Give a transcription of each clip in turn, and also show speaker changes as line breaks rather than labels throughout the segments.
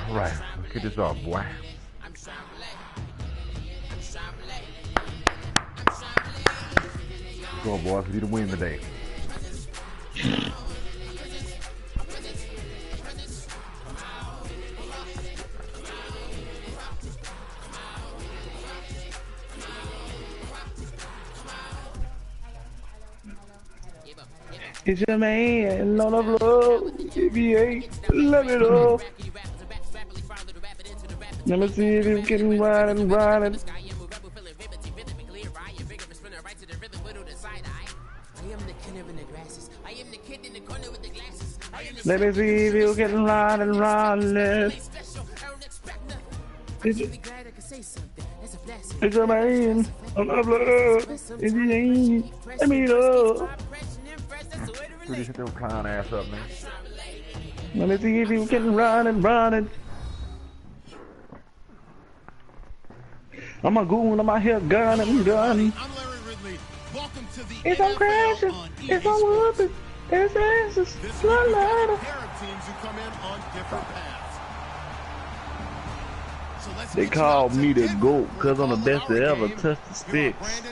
Right, let's get this off, boy. Go on, boys. We need to win today.
It's your man on the floor. NBA, let it up. Let me see if you can ride and ride it. Let me see if you can ride and ride it. It's your man on the floor. NBA, let me up.
Pretty hit them clown ass up, man.
Let me see if you can run and run it. I'm a goon, I'm out here gunning. It's on crashing, it's on whooping, it's asses, blood ladder. They call me the GOAT because I'm the best to ever touch the sticks.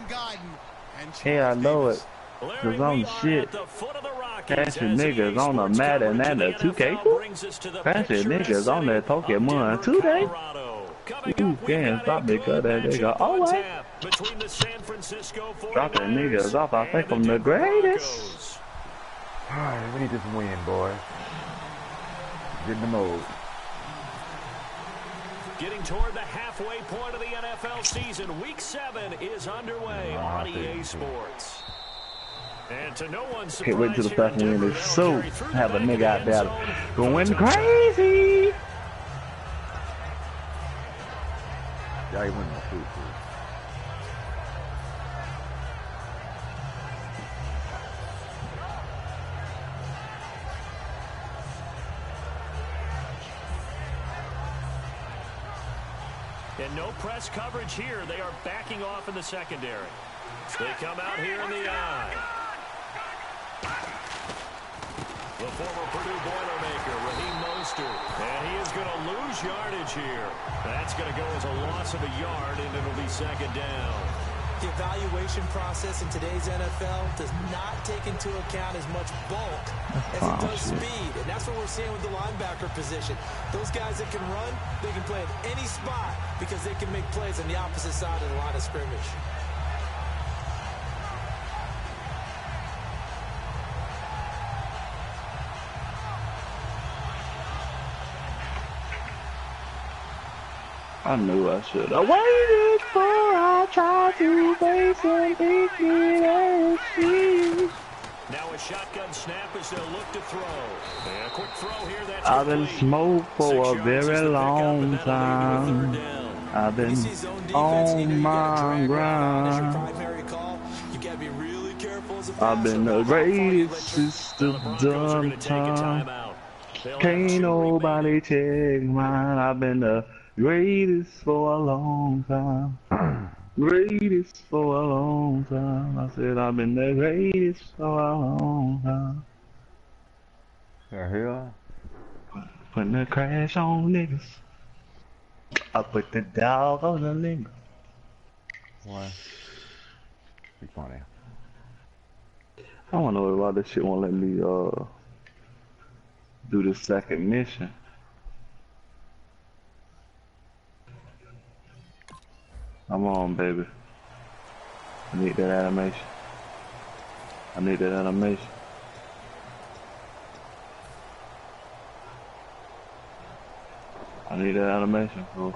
Hey, I know it. Cause I'm shit. Crashing niggas on the Madden and the 2K. Crashing niggas on that Pokemon today. Ooh, can't stop me cause that nigga always. Dropping niggas off, I think I'm the greatest.
Alright, we need this win, boys. Get in the mode.
Getting toward the halfway point of the NFL season. Week 7 is underway on EA Sports. And to no one's surprise,
can't wait till the first win is so have a nigga out there going crazy.
Yeah, he went in the food.
And no press coverage here. They are backing off in the secondary. They come out here in the eye. The former Purdue Boilermaker, Raheem Mostert. And he is going to lose yardage here. That's going to go as a loss of a yard, and it'll be second down.
The evaluation process in today's NFL does not take into account as much bulk as it does speed. And that's what we're seeing with the linebacker position. Those guys that can run, they can play at any spot because they can make plays on the opposite side of the line of scrimmage.
I knew I should have waited for I tried to face and beat me and see.
Now a shotgun snap as they'll look to throw. And a quick throw here. That's
I've been smoked for a very long time. I've been on my grind. I've been the greatest since the done time. Can't nobody take mine. I've been the greatest for a long time. Greatest for a long time. I said I've been the greatest for a long time.
The hell?
Putting the crash on niggas. I put the dog on the nigga.
Why? Be funny.
I don't know why this shit won't let me do the second mission. Come on, baby. I need that animation. I need that animation. I need that animation, bro.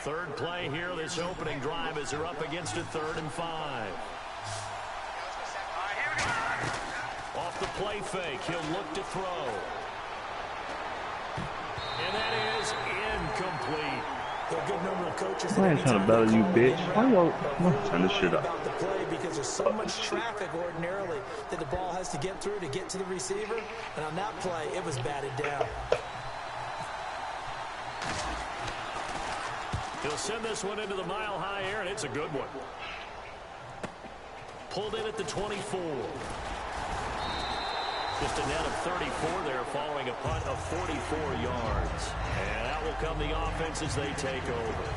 Third play here, this opening drive as they're up against it, 3rd and 5. Off the play fake, he'll look to throw. And that is incomplete.
There are a good number of coaches
I ain't trying to battle you, bitch. Why you turn this shit up?
About the play because there's so much traffic ordinarily that the ball has to get through to get to the receiver. And on that play, it was batted down.
He'll send this one into the mile-high air, and it's a good one. Pulled in at the 24. Just a net of 34 there following a punt of 44 yards. And out will come the offense as they take over.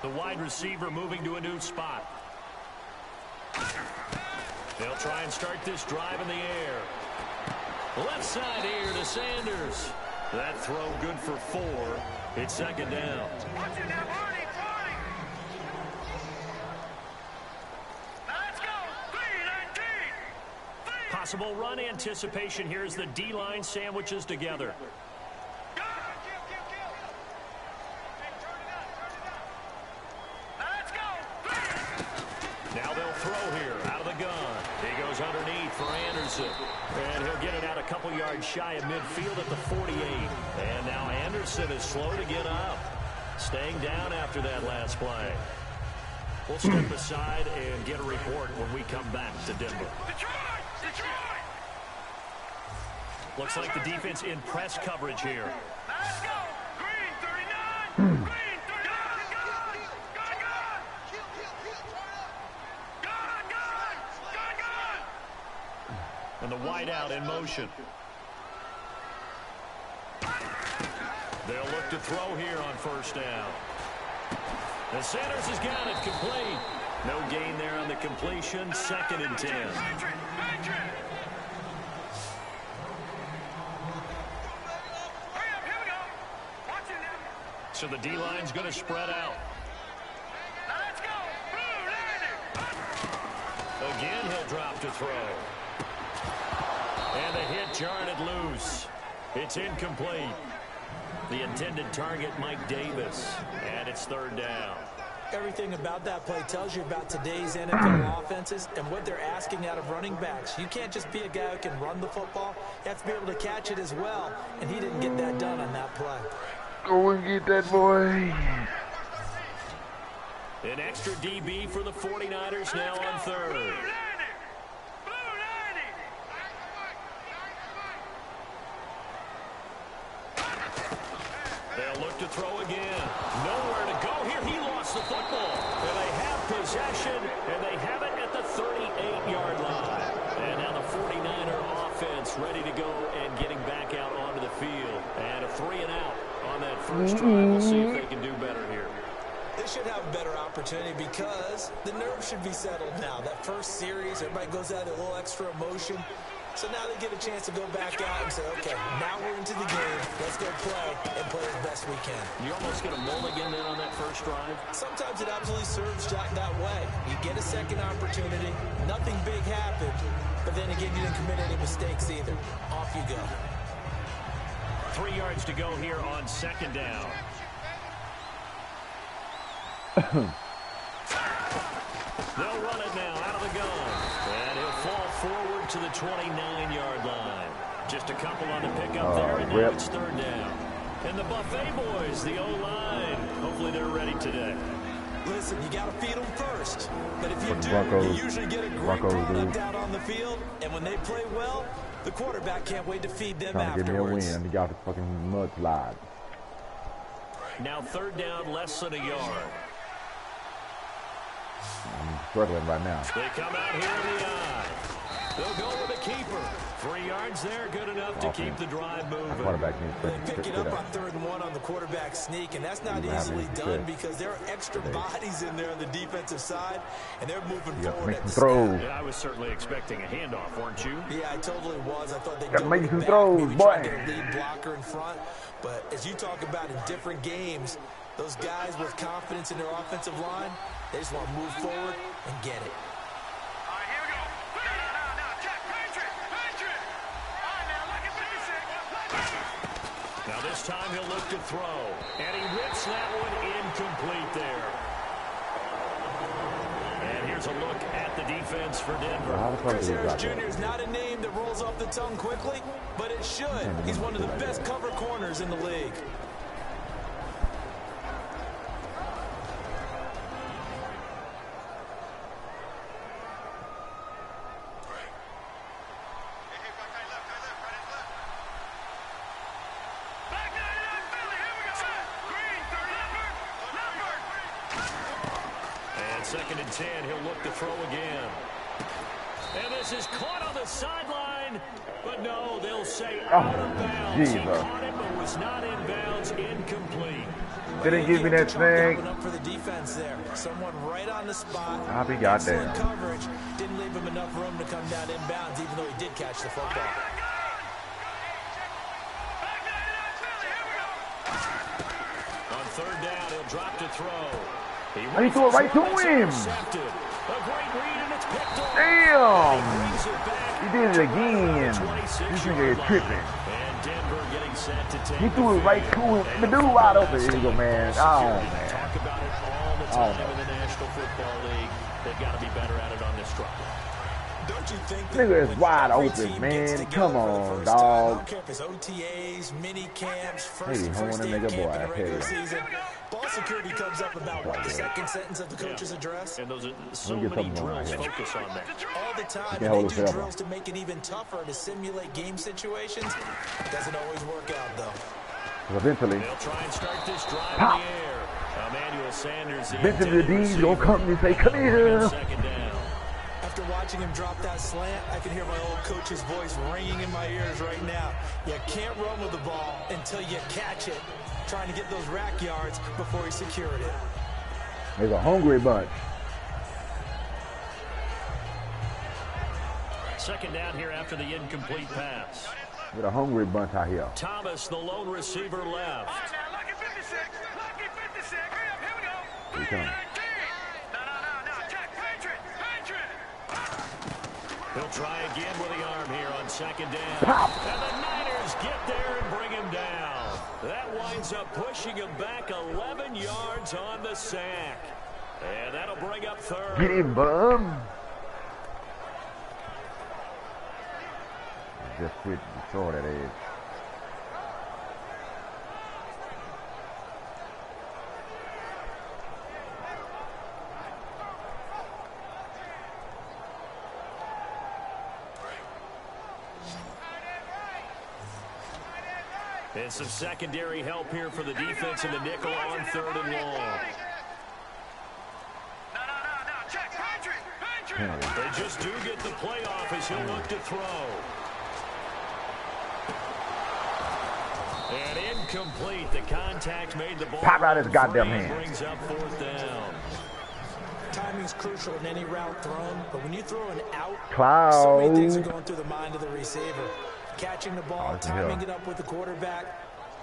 The wide receiver moving to a new spot. They'll try and start this drive in the air. Left side here to Sanders. That throw good for 4. It's second down. Possible run anticipation here as the D-line sandwiches together. Now they'll throw here out of the gun. He goes underneath for Anderson. And he'll get it out a couple yards shy of midfield at the 48. And now Anderson is slow to get up. Staying down after that last play. We'll step aside and get a report when we come back to Denver. Looks like the defense in press coverage here.
Let's go! Green 39! Green 39!
And the wideout in motion. They'll look to throw here on first down. The Sanders has got it complete. No gain there on the completion. Second and 10. So the D-line's going to spread out.
Let's go!
Again, he'll drop to throw. And the hit jarred it loose. It's incomplete. The intended target, Mike Davis. And it's third down.
Everything about that play tells you about today's NFL offenses and what they're asking out of running backs. You can't just be a guy who can run the football. You have to be able to catch it as well. And he didn't get that done on that play.
Go and get that boy.
An extra DB for the 49ers now on third. They'll look to throw again. Nowhere to go here. He lost the football. And they have possession, and they have it at the 38-yard line. And now the 49er offense ready to go and getting back out onto the field. And a 3-and-out on that first drive. We'll see if they can do better here.
They should have a better opportunity because the nerves should be settled now. That first series, everybody goes out with a little extra emotion. So now they get a chance to go back out and say, okay, now we're into the game. Let's go play and play as best we can.
You almost get a mulligan then on that first drive?
Sometimes it absolutely serves Jack that way. You get a second opportunity. Nothing big happened. But then again, you didn't commit any mistakes either. Off you go.
3 yards to go here on second down. They'll run it now out of the gun. And he'll fall forward to the 29-yard line. Just a couple on the pickup there, and now it's third down. And the Buffet boys, the O-line, hopefully they're ready today.
Listen, you got to feed them first. But if you do, you usually get a great product out on the field. And when they play well, the quarterback can't wait to feed them afterwards.
Trying to get me a win. He got the fucking mudslide.
Now third down, less than a yard.
I'm struggling right now.
They come out here in the eye. They'll go with a keeper. 3 yards there, good enough to keep the drive moving.
They pick it up on 3rd and 1 on the quarterback sneak, and that's not easily done because there are extra bodies in there on the defensive side, and they're moving forward at the snap.
Yeah, I was certainly expecting a handoff, weren't you?
Yeah, I totally was. I thought they'd
go
make
some throws,
maybe try to get a lead blocker in front. But as you talk about in different games, those guys with confidence in their offensive line, they just want to move forward and get it.
Now this time he'll look to throw. And he rips that one incomplete there. And here's a look at the defense for Denver.
How the fuck
Chris
did he
Harris
drop
Jr.
that?
is not a name that rolls off the tongue quickly, but it should. He's one of the best cover corners in the league.
Second and 10, he'll look to throw again. And this is caught on the sideline, but no, they'll say out of bounds. He caught it, but was not in bounds, incomplete.
Didn't give me that thing.
Up for the defense there. Someone right on the spot.
I'll be goddamn.
Excellent coverage. Didn't leave him enough room to come down in bounds, even though he did catch the football.
On third down, he'll drop to throw.
He threw it right to him. Damn. He did it again. This nigga is tripping. He threw it right to him. The dude wide open. Here you go, man. Oh, man.
Talk about it all the time in the National Football League. They've got to be better at it on this drive.
Don't you think
nigga is wide open, man. Come on, dog.
I don't care if it's OTAs, mini camps, first day of camp in the regular season. Ball security comes up about what, the second sentence of the coach's address?
And those are so many drills focus on that.
All the time, and they do drills to make it even tougher to simulate game situations. Doesn't always work out, though.
Eventually.
They'll try and start this drive in the air. Emmanuel Sanders.
Eventually the D's gonna come and say, come here.
Second down.
After watching him drop that slant, I can hear my old coach's voice ringing in my ears right now. You can't run with the ball until you catch it. Trying to get those rack yards before he secured it.
There's a hungry bunch.
Second down here after the incomplete pass.
With a hungry bunch out here.
Thomas, the lone receiver, left.
Lucky 56. Lucky 56. Here we go.
Here he comes.
No. Check. Patriot.
He'll try again with the arm here on second down.
Pop.
And the Niners get there and bring him down. That winds up pushing him back 11 yards on the sack. And that'll bring up third.
Get him, bum. Just quit destroy that edge.
And some secondary help here for the defense in the nickel on third and long.
No. Check. Patriot.
They just do get the playoff as he'll look to throw. And incomplete. The contact made the ball.
Pop out his goddamn hand.
Brings up fourth down.
Timing's crucial in any route thrown, but when you throw an out,
Cloud.
so many things are going through the mind of the receiver. Catching the ball, timing it up with the quarterback.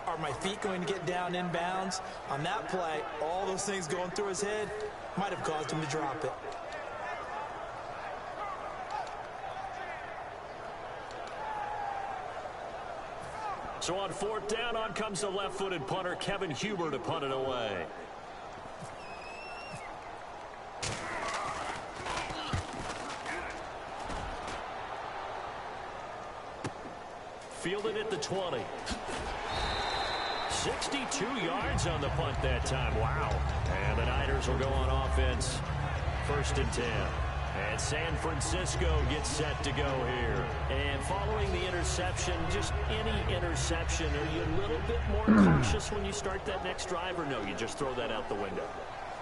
Are my feet going to get down in bounds? On that play, all those things going through his head might have caused him to drop it.
So on fourth down, on comes the left-footed punter, Kevin Huber, to punt it away. Fielded at the 20. 62 yards on the punt that time. Wow. And the Niners will go on offense. First and 10. And San Francisco gets set to go here. And following the interception, just any interception, are you a little bit more cautious when you start that next drive, or no, you just throw that out the window?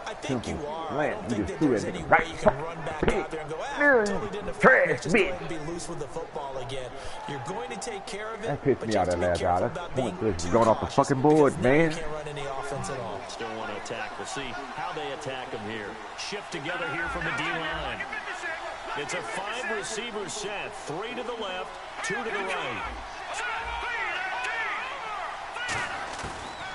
I think you are.
Man,
I don't think
just
that
threw
there's
it
any
right
way you can run back out there and go, totally didn't affect me. Just go ahead and be loose with the football again. You're going to take care of it.
That pissed me out that last drive. That's
being
pointless. Going off the fucking board, man.
You can't run any offense at all.
Still want to attack. We'll see how they attack them here. Shift together here from the D-line. It's a 5-receiver set. 3 to the left, 2 to the right.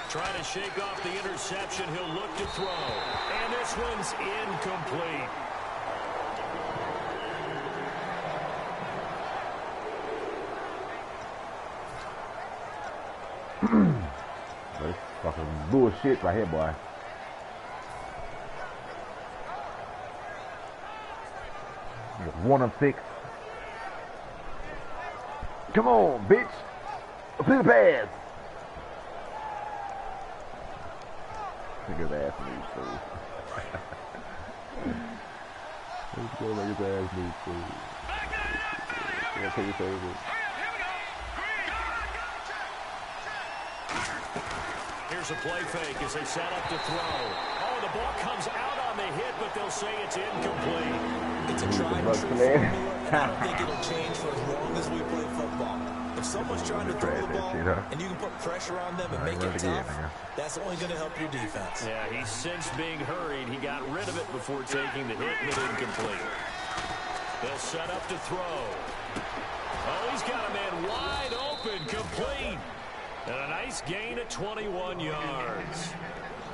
Trying to shake off the interception. He'll look to throw. And this one's incomplete.
That's fucking bullshit right here, boy. 1 of 6. Come on, bitch. Play the pass. Look at his ass moves, fool. Let's go look at his ass moves, fool. Yeah, take your favorite.
Here's a play fake as they set up to throw. Oh, the ball comes out on the hit, but they'll say it's incomplete.
It's a tried and true formula, and I don't think it'll change for as long as we play football. If someone's trying to throw the ball and you can put pressure on them and make it tough, that's only going to help your defense.
Yeah, he's since being hurried. He got rid of it before taking the hit, but incomplete. They'll set up to throw. Oh, he's got a man wide open, complete. And a nice gain of 21 yards.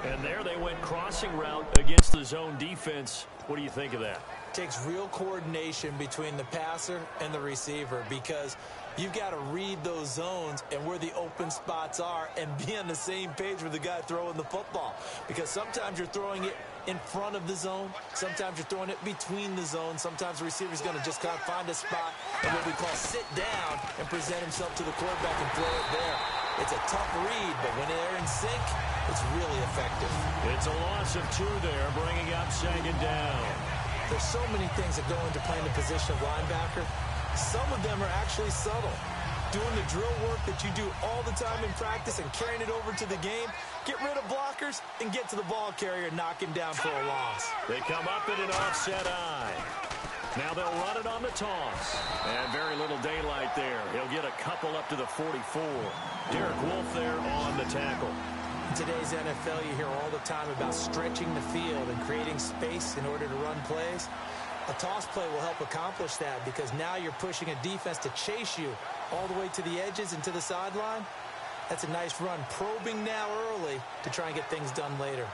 And there they went crossing route against the zone defense. What do you think of that?
Takes real coordination between the passer and the receiver because you've got to read those zones and where the open spots are and be on the same page with the guy throwing the football. Because sometimes you're throwing it in front of the zone. Sometimes you're throwing it between the zones. Sometimes the receiver's going to just kind of find a spot and what we call sit down and present himself to the quarterback and throw it there. It's a tough read, but when they're in sync, it's really effective.
It's a loss of 2 there, bringing up second down.
There's so many things that go into playing the position of linebacker. Some of them are actually subtle. Doing the drill work that you do all the time in practice and carrying it over to the game. Get rid of blockers and get to the ball carrier and knock him down for a loss.
They come up in an offset eye. Now they'll run it on the toss. And very little daylight there. He'll get a couple up to the 44. Derek Wolfe there on the tackle.
In today's NFL, you hear all the time about stretching the field and creating space in order to run plays. A toss play will help accomplish that because now you're pushing a defense to chase you all the way to the edges and to the sideline. That's a nice run, probing now early to try and get things done later.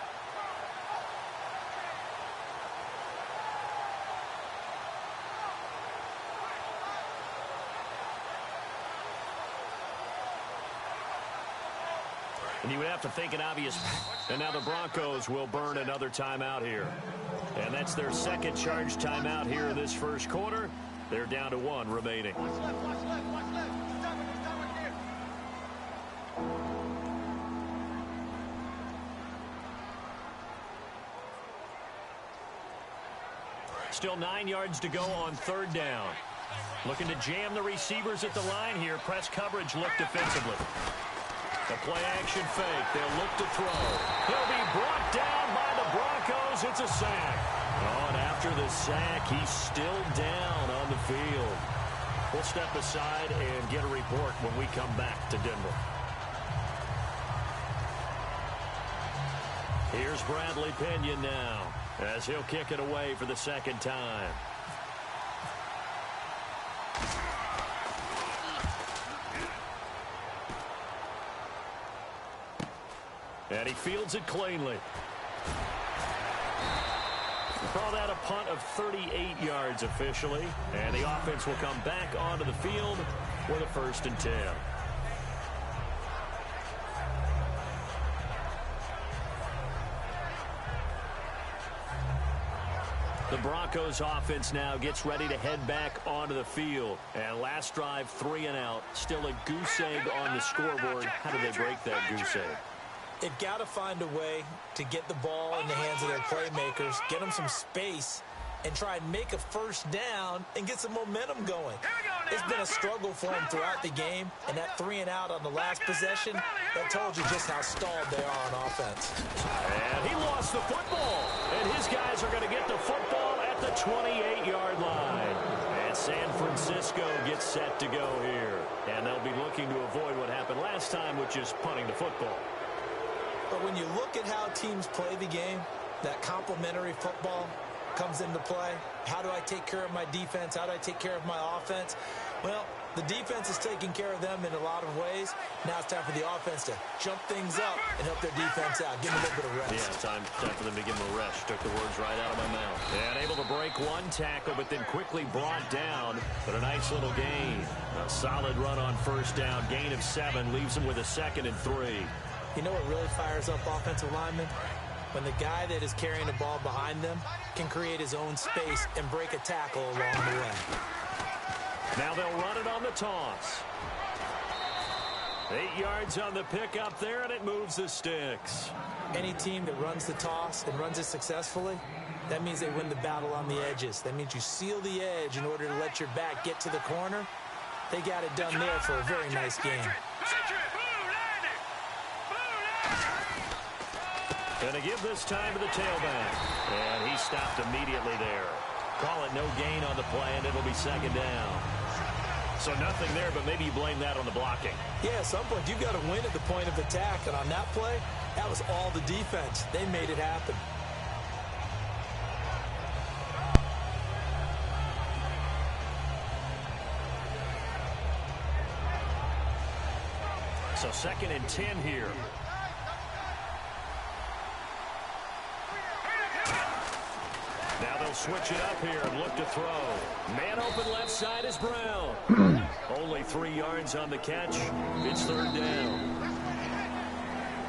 And you would have to think an obvious. And now the Broncos will burn another timeout here. And that's their second charge timeout here in this first quarter. They're down to 1 remaining. Still 9 yards to go on 3rd down. Looking to jam the receivers at the line here. Press coverage look defensively. The play-action fake. They'll look to throw. He'll be brought down by the Broncos. It's a sack. Oh, and after the sack, he's still down on the field. We'll step aside and get a report when we come back to Denver. Here's Bradley Pinion now as he'll kick it away for the second time. And he fields it cleanly. Call that a punt of 38 yards officially. And the offense will come back onto the field with a 1st and 10. The Broncos offense now gets ready to head back onto the field. And last drive, 3 and out. Still a goose egg on the scoreboard. How do they break that goose egg?
They've got to find a way to get the ball in the hands of their playmakers, get them some space, and try and make a 1st down and get some momentum going. It's been a struggle for them throughout the game, and that 3 and out on the last possession, that told you just how stalled they are on offense.
And he lost the football, and his guys are going to get the football at the 28-yard line. And San Francisco gets set to go here, and they'll be looking to avoid what happened last time, which is punting the football.
But when you look at how teams play the game, that complementary football comes into play. How do I take care of my defense? How do I take care of my offense? Well, the defense is taking care of them in a lot of ways. Now it's time for the offense to jump things up and help their defense out. Give them a little bit of rest.
Yeah, time for them to give them a rest. Took the words right out of my mouth. And able to break 1 tackle, but then quickly brought down. But a nice little gain. A solid run on 1st down. Gain of 7 leaves them with a 2nd and 3.
You know what really fires up offensive linemen? when the guy that is carrying the ball behind them can create his own space and break a tackle along the way.
Now they'll run it on the toss. 8 yards on the pickup there, and it moves the sticks.
Any team that runs the toss and runs it successfully, that means they win the battle on the edges. That means you seal the edge in order to let your back get to the corner. They got it done there for a very nice game.
Gonna give this time to the tailback. And he stopped immediately there. Call it no gain on the play, and it'll be second down. So nothing there, but maybe you blame that on the blocking.
Yeah, at some point you've got to win at the point of attack. And on that play, that was all the defense. They made it happen.
So 2nd and 10 here. Now they'll switch it up here and look to throw. Man open left side is Brown. Only 3 yards on the catch. It's 3rd down.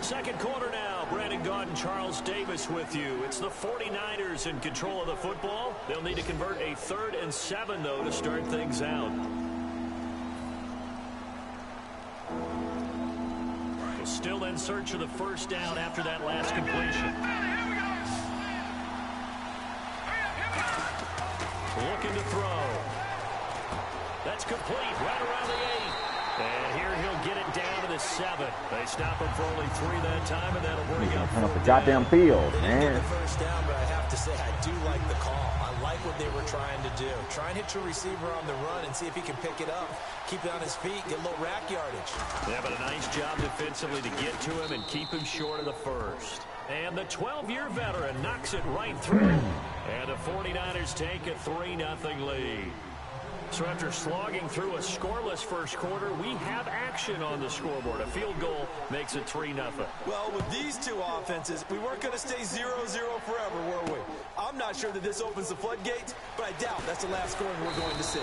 Second quarter now. Brandon Gaudin, Charles Davis with you. It's the 49ers in control of the football. They'll need to convert a 3rd and 7, though, to start things out. Still in search of the first down after that last completion. Looking to throw. That's complete right around the 8. And here he'll get it down to the 7. They stop him for only 3 that time, and that'll bring up
the goddamn field,
they
man.
didn't get the first down, but I have to say I do like the call. I like what they were trying to do. Try and hit your receiver on the run and see if he can pick it up. Keep it on his feet, get a little rack yardage.
Yeah, but a nice job defensively to get to him and keep him short of the first. And the 12-year veteran knocks it right through. And the 49ers take a 3-0 lead. So after slogging through a scoreless first quarter, we have action on the scoreboard. A field goal makes it 3-0.
Well, with these two offenses, we weren't going to stay 0-0 forever, were we? I'm not sure that this opens the floodgates, but I doubt that's the last scoring we're going to see.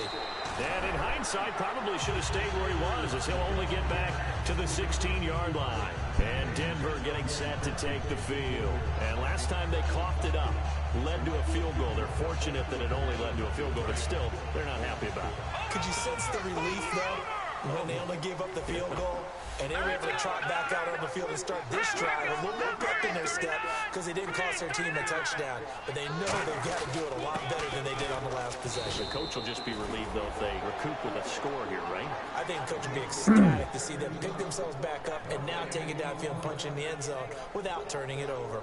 And in hindsight, probably should have stayed where he was, as he'll only get back to the 16-yard line. And Denver getting set to take the field. And last time they coughed it up, led to a field goal. They're fortunate that it only led to a field goal, but still, they're not happy about it.
Could you sense the relief, though, when they only gave up the field goal? And they were able to trot back out on the field and start this drive a little more pep in their step because they didn't cost their team a touchdown. But they know they've got to do it a lot better than they did on the last possession.
The coach will just be relieved, though, if they recoup with a score here, right?
I think the coach will be ecstatic to see them pick themselves back up and now take it downfield and punch in the end zone without turning it over.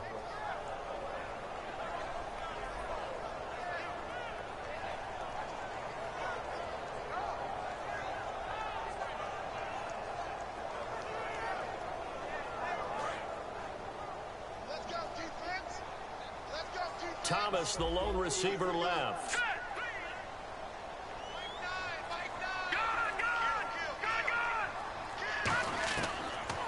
Thomas, the lone receiver, left.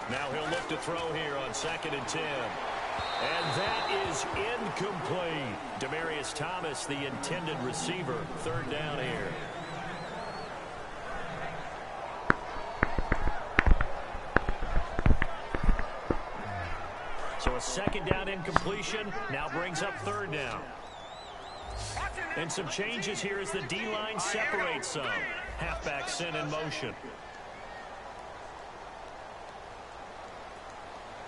Now he'll look to throw here on 2nd and 10. And that is incomplete. Demaryius Thomas, the intended receiver. 3rd down here. So a 2nd down incompletion now brings up 3rd down. And some changes here as the D-line separates some. Halfback sent in motion.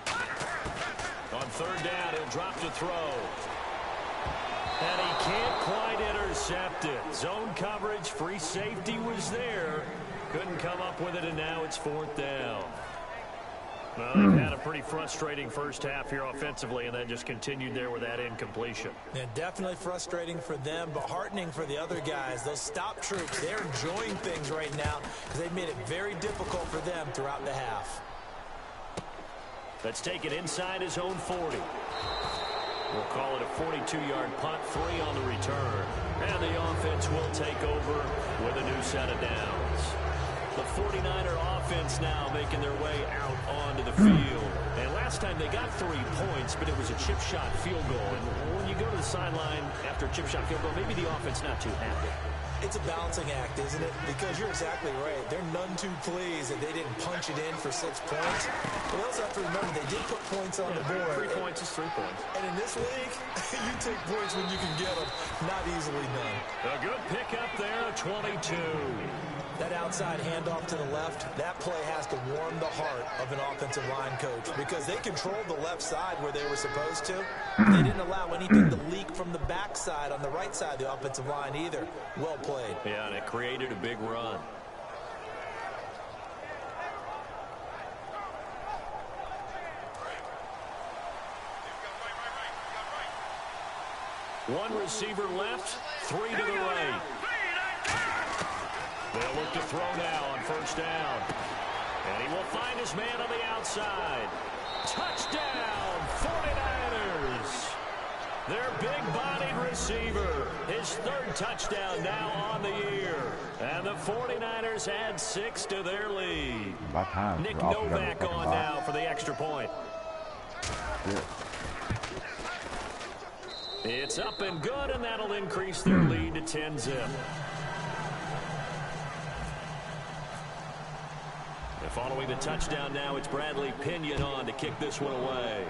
On 3rd down, he'll drop to throw. And he can't quite intercept it. Zone coverage, free safety was there. Couldn't come up with it, and now it's 4th down. Well, they've had a pretty frustrating first half here offensively, and then just continued there with that incompletion.
Yeah, definitely frustrating for them, but heartening for the other guys. Those stop troops, they're enjoying things right now because they've made it very difficult for them throughout the half.
Let's take it inside his own 40. We'll call it a 42-yard punt, 3 on the return. And the offense will take over with a new set of downs. The 49er offense now making their way out onto the field. And last time they got 3 points, but it was a chip shot field goal. And when you go to the sideline after a chip shot field goal, maybe the offense not too happy.
It's a balancing act, isn't it? Because you're exactly right. They're none too pleased that they didn't punch it in for 6 points. But they also have to remember they did put points on the board.
3 points is 3 points.
And in this league, you take points when you can get them. Not easily done.
A good pickup there, a 22.
That outside handoff to the left, that play has to warm the heart of an offensive line coach because they controlled the left side where they were supposed to. They didn't allow anything to leak from the backside on the right side of the offensive line either. Well played.
Yeah, and it created a big run. One receiver left, 3 to the right. They'll look to throw now on first down. And he will find his man on the outside. Touchdown, 49ers. Their big-bodied receiver. His 3rd touchdown now on the year. And the 49ers add 6 to their lead. Nick Novak on now for the extra point.
Yeah.
It's up and good, and that'll increase their lead to 10-zip. Following the touchdown now, it's Bradley Pinion on to kick this one away.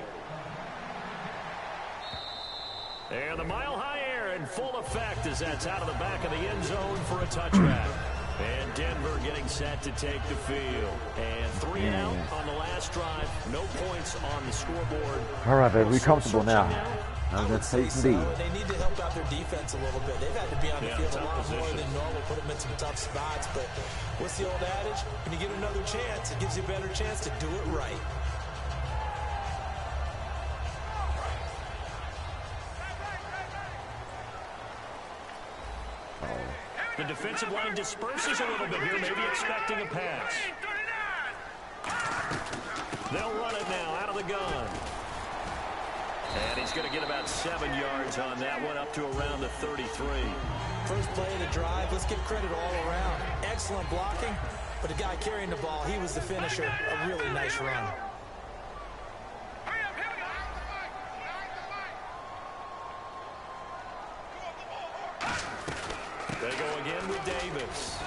And the mile-high air in full effect as that's out of the back of the end zone for a touchback. And Denver getting set to take the field. And 3 out on the last drive. No points on the scoreboard.
All right, baby, we're comfortable now.
Let's take the lead. They need to help out their defense a little bit. They've had to be on the field a lot more than normal, put them in some tough spots. But what's the old adage? When you get another chance, it gives you a better chance to do it right.
The defensive line disperses a little bit here, maybe expecting a pass. They'll run it now out of the gun. And he's going to get about 7 yards on that one, up to around the 33.
First play of the drive, let's give credit all around. Excellent blocking, but the guy carrying the ball, he was the finisher. A really nice run.
They go again with Davis.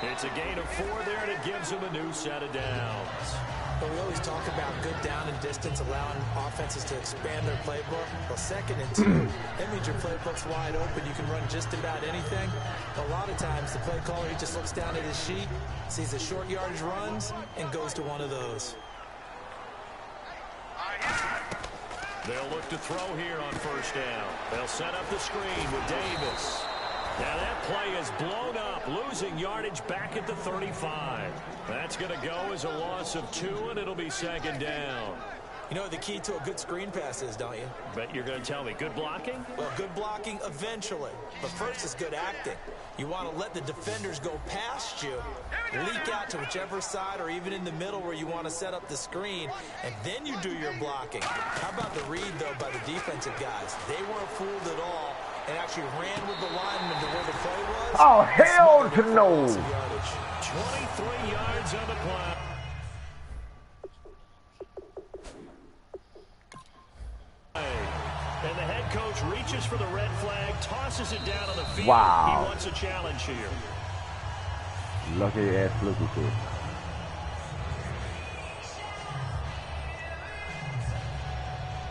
It's a gain of 4 there, and it gives him a new set of downs.
But we always talk about good down and distance, allowing offenses to expand their playbook. Well, 2nd and 2, that means your playbook's wide open. You can run just about anything. A lot of times, the play caller, he just looks down at his sheet, sees the short yardage runs, and goes to one of those.
They'll look to throw here on first down. They'll set up the screen with Davis. Now that play is blown up, losing yardage back at the 35. That's going to go as a loss of 2, and it'll be 2nd down.
You know what the key to a good screen pass is, don't you?
Bet you're going to tell me. Good blocking?
Well, good blocking eventually. But first is good acting. You want to let the defenders go past you, leak out to whichever side or even in the middle where you want to set up the screen, and then you do your blocking. How about the read, though, by the defensive guys? They weren't fooled at all and actually ran with the lineman to where the play was.
Oh, hell to no.
23 yards on the play. And the head coach reaches for the red flag, tosses it down on the field.
Wow.
He wants a challenge here.
Lucky ass fluky kid.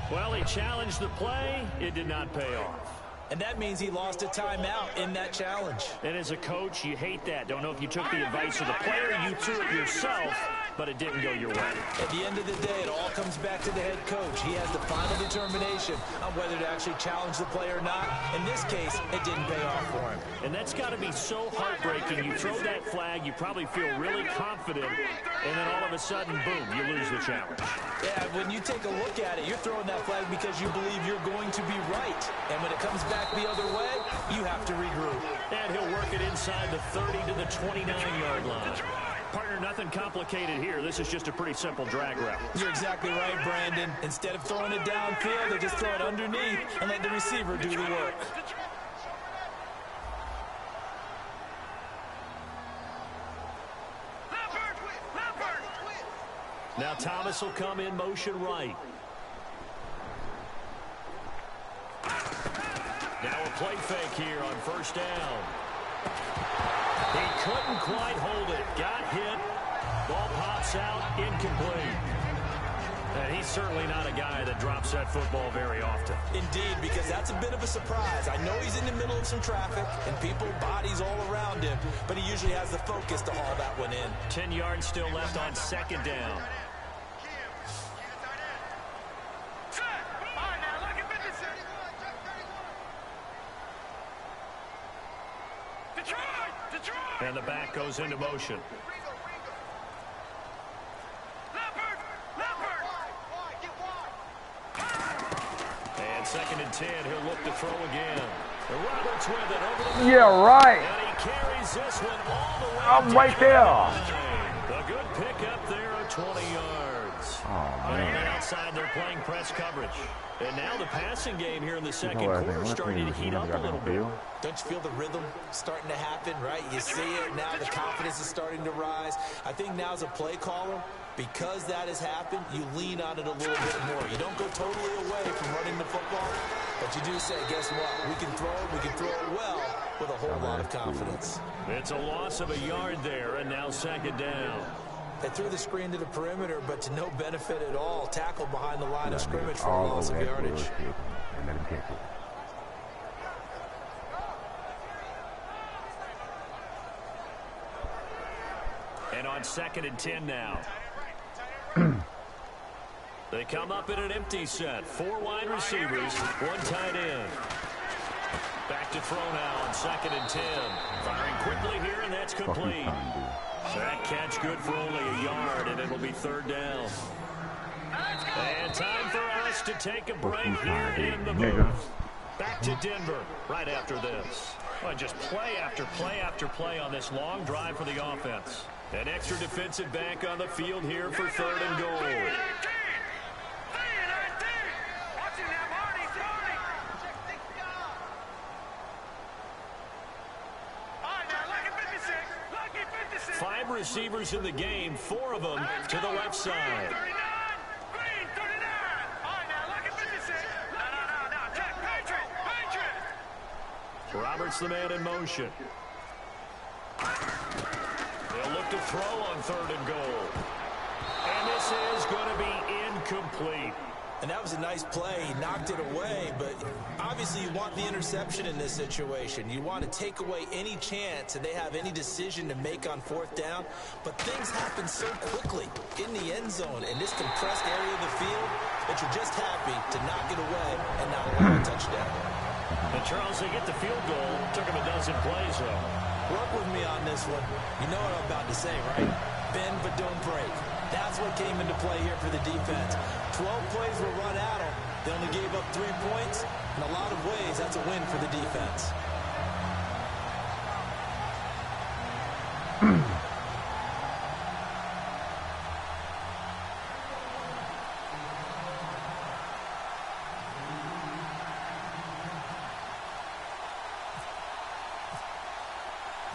Well, he challenged the play. It did not pay off.
And that means he lost a timeout in that challenge.
And as a coach, you hate that. Don't know if you took the advice of the player, you threw it yourself, but it didn't go your way.
At the end of the day, it all comes back to the head coach. He has the final determination on whether to actually challenge the play or not. In this case, it didn't pay off for him.
And that's got to be so heartbreaking. You throw that flag, you probably feel really confident, and then all of a sudden, boom, you lose the challenge.
Yeah, when you take a look at it, you're throwing that flag because you believe you're going to be right. And when it comes back the other way, you have to regroup.
And he'll work it inside the 30 to the 29-yard line. Partner, nothing complicated here. This is just a pretty simple drag route.
You're exactly right, Brandon. Instead of throwing it downfield, they just throw it underneath and let the receiver do the work.
Now Thomas will come in motion right. Now a play fake here on first down. He couldn't quite hold it. Got hit. Ball pops out. Incomplete. And he's certainly not a guy that drops that football very often.
Indeed, because that's a bit of a surprise. I know he's in the middle of some traffic and people, bodies all around him, but he usually has the focus to haul that one in.
10 yards still left on second down. And the back goes into motion. And 2nd and 10, he'll look to throw again. Roberts with it over the middle.
Yeah, right.
And he carries this one all the way.
I'm right there.
A good pickup there of 20 yards.
Oh,
On
man.
the outside, they're playing press coverage. And now the passing game here in the second quarter starting to heat up a little bit.
Don't you feel the rhythm starting to happen, right? You see it now, the confidence is starting to rise. I think now as a play caller, because that has happened, you lean on it a little bit more. You don't go totally away from running the football, but you do say, guess what? We can throw it well with a whole lot of confidence.
It's a loss of a yard there, and now 2nd down.
They threw the screen to the perimeter, but to no benefit at all. Tackled behind the line of scrimmage for a loss of yardage.
And let him catch it.
And on 2nd and 10 now. They come up in an empty set. 4 wide receivers, 1 tight end. Back to throw now on 2nd and 10. Firing quickly here, and that's complete. That catch good for only a yard, and it'll be 3rd down. And time for us to take a break here in the booth. Back to Denver right after this. Well, just play after play after play on this long drive for the offense. An extra defensive back on the field here for 3rd and goal. Five receivers in the game, 4 of them to the left side. Roberts the man in motion. They'll look to throw on 3rd and goal. And this is going to be incomplete.
And that was a nice play. He knocked it away, but obviously you want the interception in this situation. You want to take away any chance that they have any decision to make on 4th down. But things happen so quickly in the end zone in this compressed area of the field that you're just happy to knock it away and not allow a touchdown.
And Charles, they get the field goal. Took him a dozen plays, though.
Work with me on this one. You know what I'm about to say, right? Bend but don't break. That's what came into play here for the defense. 12 plays were run at them. They only gave up 3 points. In a lot of ways, that's a win for the defense.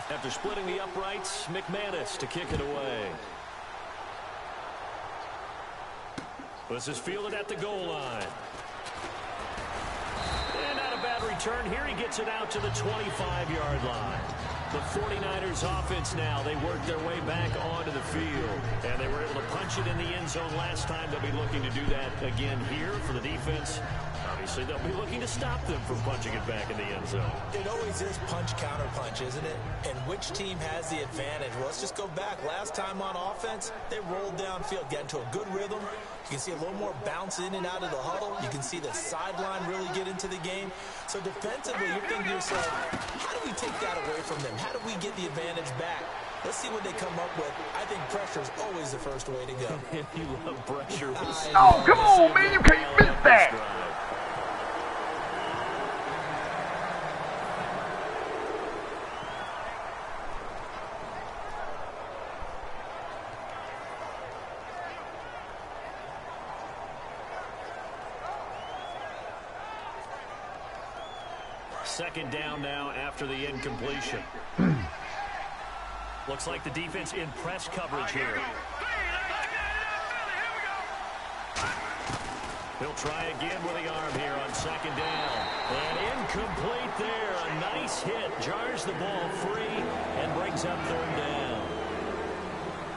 After splitting the uprights, McManus to kick it away. This is fielded at the goal line. And not a bad return here. He gets it out to the 25-yard line. The 49ers offense now, they worked their way back onto the field. And they were able to punch it in the end zone last time. They'll be looking to do that again here for the defense. Obviously, they'll be looking to stop them from punching it back in the end zone.
It always is punch-counter-punch, isn't it? And which team has the advantage? Well, let's just go back. Last time on offense, they rolled downfield, got into a good rhythm. You can see a little more bounce in and out of the huddle. You can see the sideline really get into the game. So defensively, you're thinking to yourself, how do we take that away from them? How do we get the advantage back? Let's see what they come up with. I think pressure is always the first way to go.
You love pressure.
Oh, come on, man. You can't miss that.
Second down now after the incompletion. Looks like the defense in press coverage here. He'll try again with the arm here on second down. And incomplete there. A nice hit. Jars the ball free and brings up third down.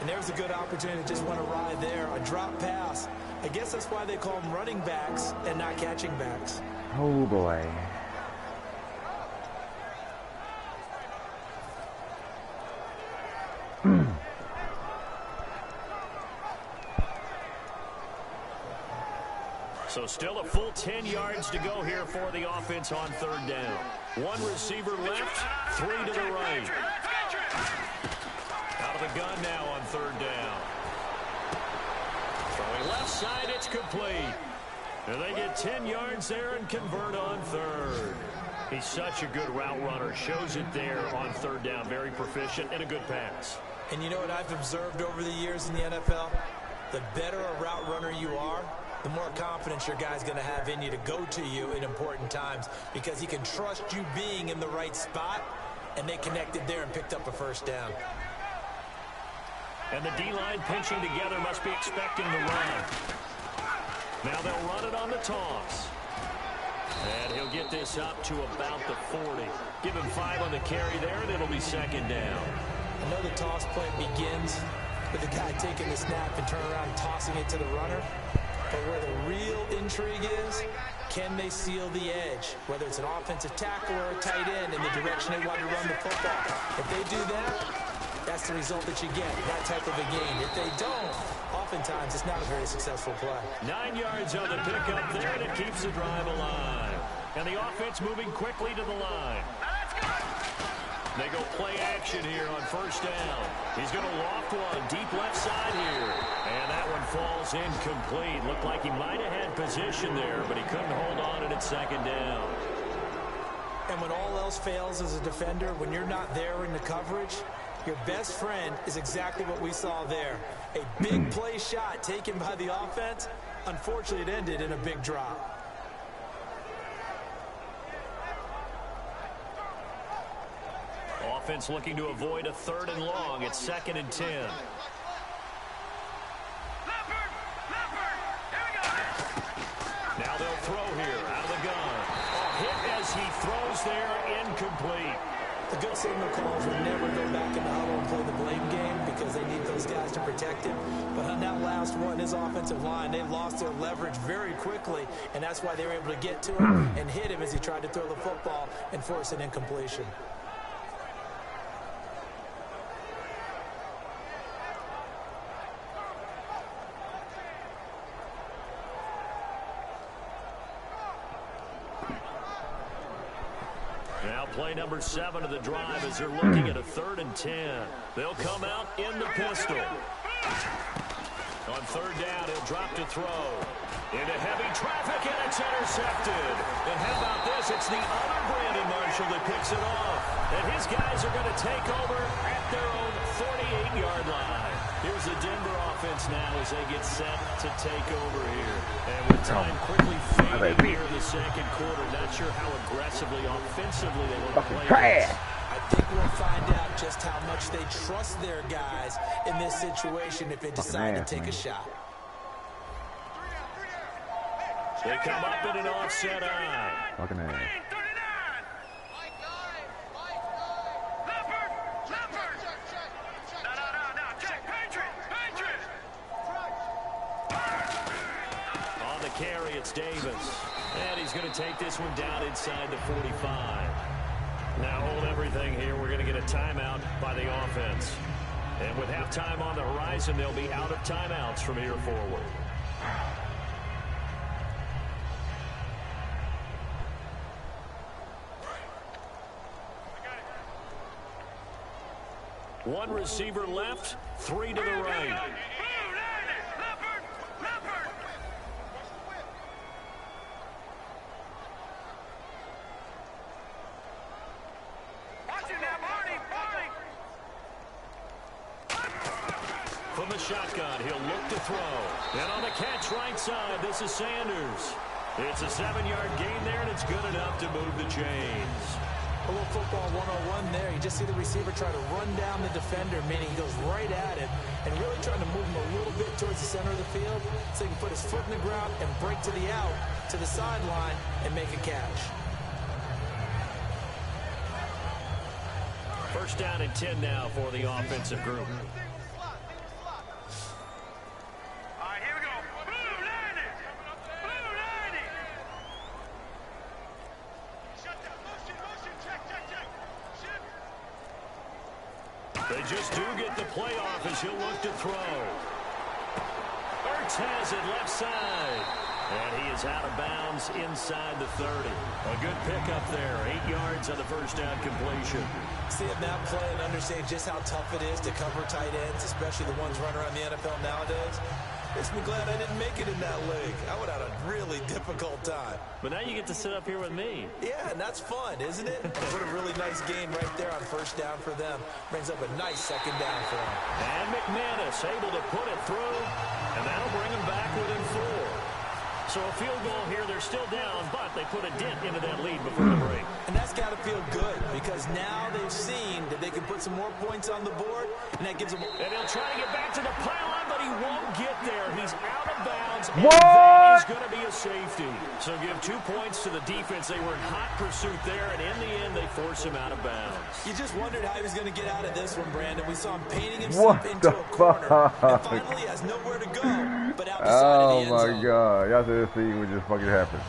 And there's a good opportunity to just want to ride there. A drop pass. I guess that's why they call them running backs and not catching backs.
Oh, boy.
So still a full 10 yards to go here for the offense on third down. One receiver left, 3 to the right. Out of the gun now on third down. Throwing left side, it's complete. And they get 10 yards there and convert on third. He's such a good route runner. Shows it there on third down. Very proficient and a good pass.
And you know what I've observed over the years in the NFL? The better a route runner you are, the more confidence your guy's going to have in you to go to you in important times because he can trust you being in the right spot, and they connected there and picked up a first down.
And the D-line pinching together must be expecting the run. Now they'll run it on the toss. And he'll get this up to about the 40. Give him 5 on the carry there, and it'll be second down.
I know the toss play begins with the guy taking the snap and turn around and tossing it to the runner. But where the real intrigue is, can they seal the edge? Whether it's an offensive tackle or a tight end in the direction they want to run the football. If they do that, that's the result that you get, that type of a game. If they don't, oftentimes it's not a very successful play.
9 yards on the pickup there, and it keeps the drive alive. And the offense moving quickly to the line. They go play action here on first down. He's going to loft one deep left side here. And that one falls incomplete. Looked like he might have had position there, but he couldn't hold on and it's second down.
And when all else fails as a defender, when you're not there in the coverage, your best friend is exactly what we saw there. A big play shot taken by the offense. Unfortunately, it ended in a big drop.
Offense looking to avoid a third and long. It's 2nd and 10. Now they'll throw here out of the gun. A hit as he throws there, incomplete.
The good signal calls will never go back in the huddle and play the blame game because they need those guys to protect him. But on that last one, his offensive line, they lost their leverage very quickly, and that's why they were able to get to him and hit him as he tried to throw the football and force an incompletion.
Play number 7 of the drive as they're looking at a 3rd and 10. They'll come out in the pistol. On third down, he'll drop to throw. Into heavy traffic, and it's intercepted. And how about this? It's the other Brandon Marshall that picks it off. And his guys are going to take over at their own 48-yard line. Here's the Denver offense now as they get set to take over here. And with time quickly fading here in the second quarter, not sure how aggressively, offensively they want to play this.
I think we'll find out just how much they trust their guys in this situation if they decide to take a shot.
They come up in an offset eye.
Fucking ass.
On the carry, it's Davis. And he's going to take this one down inside the 45. Now hold everything here. We're going to get a timeout by the offense. And with halftime on the horizon, they'll be out of timeouts from here forward. One receiver left, 3 to the right. From the shotgun, he'll look to throw. And on the catch right side, this is Sanders. It's a 7-yard gain there, and it's good enough to move the chains.
A little football 101 there. You just see the receiver try to run down the defender, meaning he goes right at him and really trying to move him a little bit towards the center of the field so he can put his foot in the ground and break to the out, to the sideline, and make a catch.
First down and 10 now for the offensive group. They just do get the play off as he'll look to throw. Ertz has it left side. And he is out of bounds inside the 30. A good pickup there. 8 yards on the first down completion.
See him now play and understand just how tough it is to cover tight ends, especially the ones running around the NFL nowadays. Makes me glad I didn't make it in that league. I would have had a really difficult time.
But now you get to sit up here with me.
Yeah, and that's fun, isn't it? What a really nice game right there on first down for them. Brings up a nice second down for them.
And McManus able to put it through, and that'll bring them back within 4. So a field goal here, they're still down, but they put a dent into that lead before the break.
And that's got to feel good because now they've seen that they can put some more points on the board, and that gives them...
And he'll try to get back to the pylon, but he won't get there. He's out of bounds, and
What?
that is going to be a safety. So give 2 points to the defense. They were in hot pursuit there, and in the end, they force him out of bounds.
You just wondered how he was going to get out of this one, Brandon. We saw him painting himself into a corner, and finally he has nowhere to go but out the side of the end zone.
Oh, my God. Y'all should have seen what just fucking happened.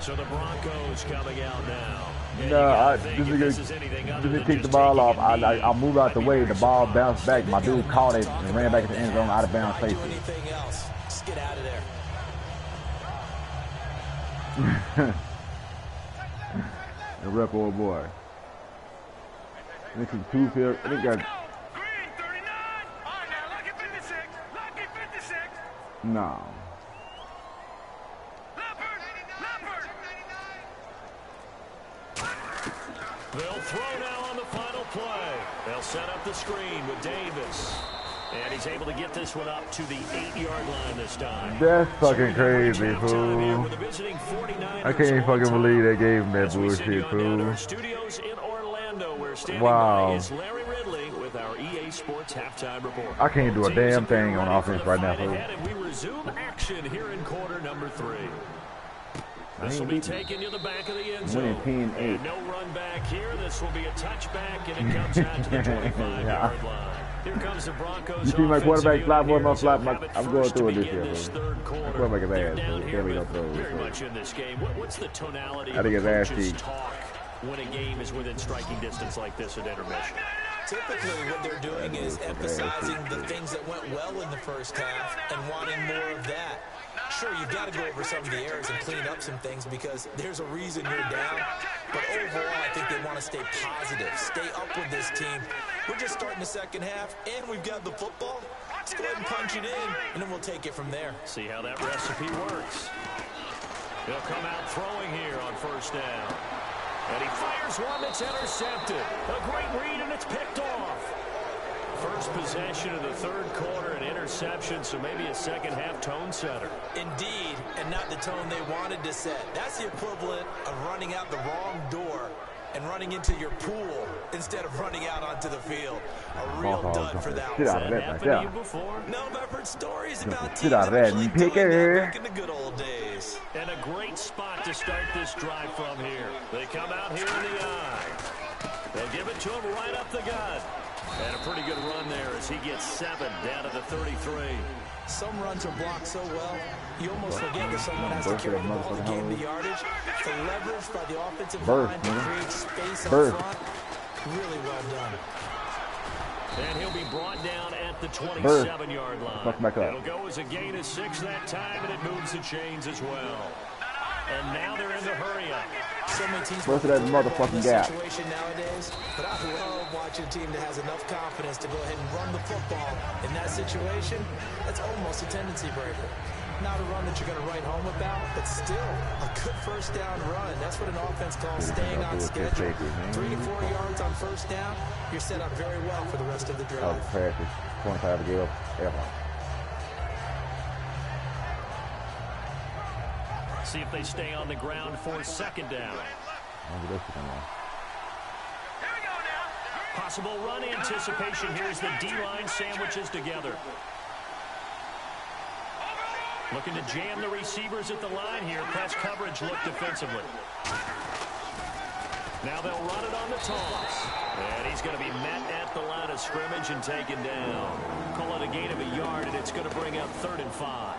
So the Broncos coming out now.
No, this nigga kicked the ball off. I moved out the way. The ball bounced back. My dude caught it and ran back in the end zone out of bounds safety.
Anything else? Just get out of there.
The rep old boy. This is 2 field. I think got.
Green 39. All right, now lucky 56. Lucky 56.
No.
They'll throw now on the final play. They'll set up the screen with Davis. And he's able to get this one up to the 8-yard line this time.
That's fucking crazy, fool. I can't fucking believe they gave him that bullshit, fool.
Studios in Orlando, where standing
Wow.
by is Larry Ridley with our EA Sports halftime report.
I can't do a damn thing on offense right now, fool.
And we resume action here in quarter number 3. This will be taken to the back of the end zone. And no run back here. This will be a touchback, and it comes out to the 25-yard line. Here comes the Broncos.
You see my quarterback flap, boy, my flap. I'm going through it this year,
third quarter.
Quarterback is ass,
Down
so
here
we don't throw
very
it.
much in this game. What's the tonality
I think
of
it's ass
coaches'
cheek.
talk when a game is within striking distance like this at intermission?
Typically, what they're doing is emphasizing the things that went well in the first half and wanting more of that. Sure, you've got to go over some of the errors and clean up some things because there's a reason you're down. But overall, I think they want to stay positive, stay up with this team. We're just starting the second half, and we've got the football. Let's go ahead and punch it in, and then we'll take it from there.
See how that recipe works. He'll come out throwing here on first down. And he fires one that's intercepted. A great read, and it's picked off. First possession of the third quarter, an interception, so maybe a second-half tone setter.
Indeed, and not the tone they wanted to set. That's the equivalent of running out the wrong door and running into your pool instead of running out onto the field. A real dud for that one.
Get out of that right
Happened to you
there.
before?
No, I've heard stories about
Get
teams
out of that,
actually
you
doing
picker.
that back in the good old days.
And a great spot to start this drive from here. They come out here in the eye. They'll give it to him right up the gut. And a pretty good run there as he gets 7 down to the 33.
Some runs are blocked so well, you almost forget that someone has to carry the ball to gain the yardage. The leverage by the offensive line to create space up front, really well done.
And he'll be brought down at the 27-yard line.
Back up.
It'll go as a gain of 6 that time, and it moves the chains as well. And now they're in the hurry-up.
So many teams
Where's that motherfucking gap?
Situation nowadays, but I love watching a team that has enough confidence to go ahead and run the football. In that situation, that's almost a tendency breaker. Not a run that you're going to write home about, but still a good first down run. That's what an offense calls staying on schedule. 3 to 4 yards on first down, you're set up very well for the rest of the drive.
Oh, practice. 25 to give.
See if they stay on the ground for second down. Possible run anticipation here as the D-line sandwiches together. Looking to jam the receivers at the line here. Press coverage look defensively. Now they'll run it on the toss. And he's going to be met at the line of scrimmage and taken down. Call it a gain of a yard, and it's going to bring up 3rd and 5.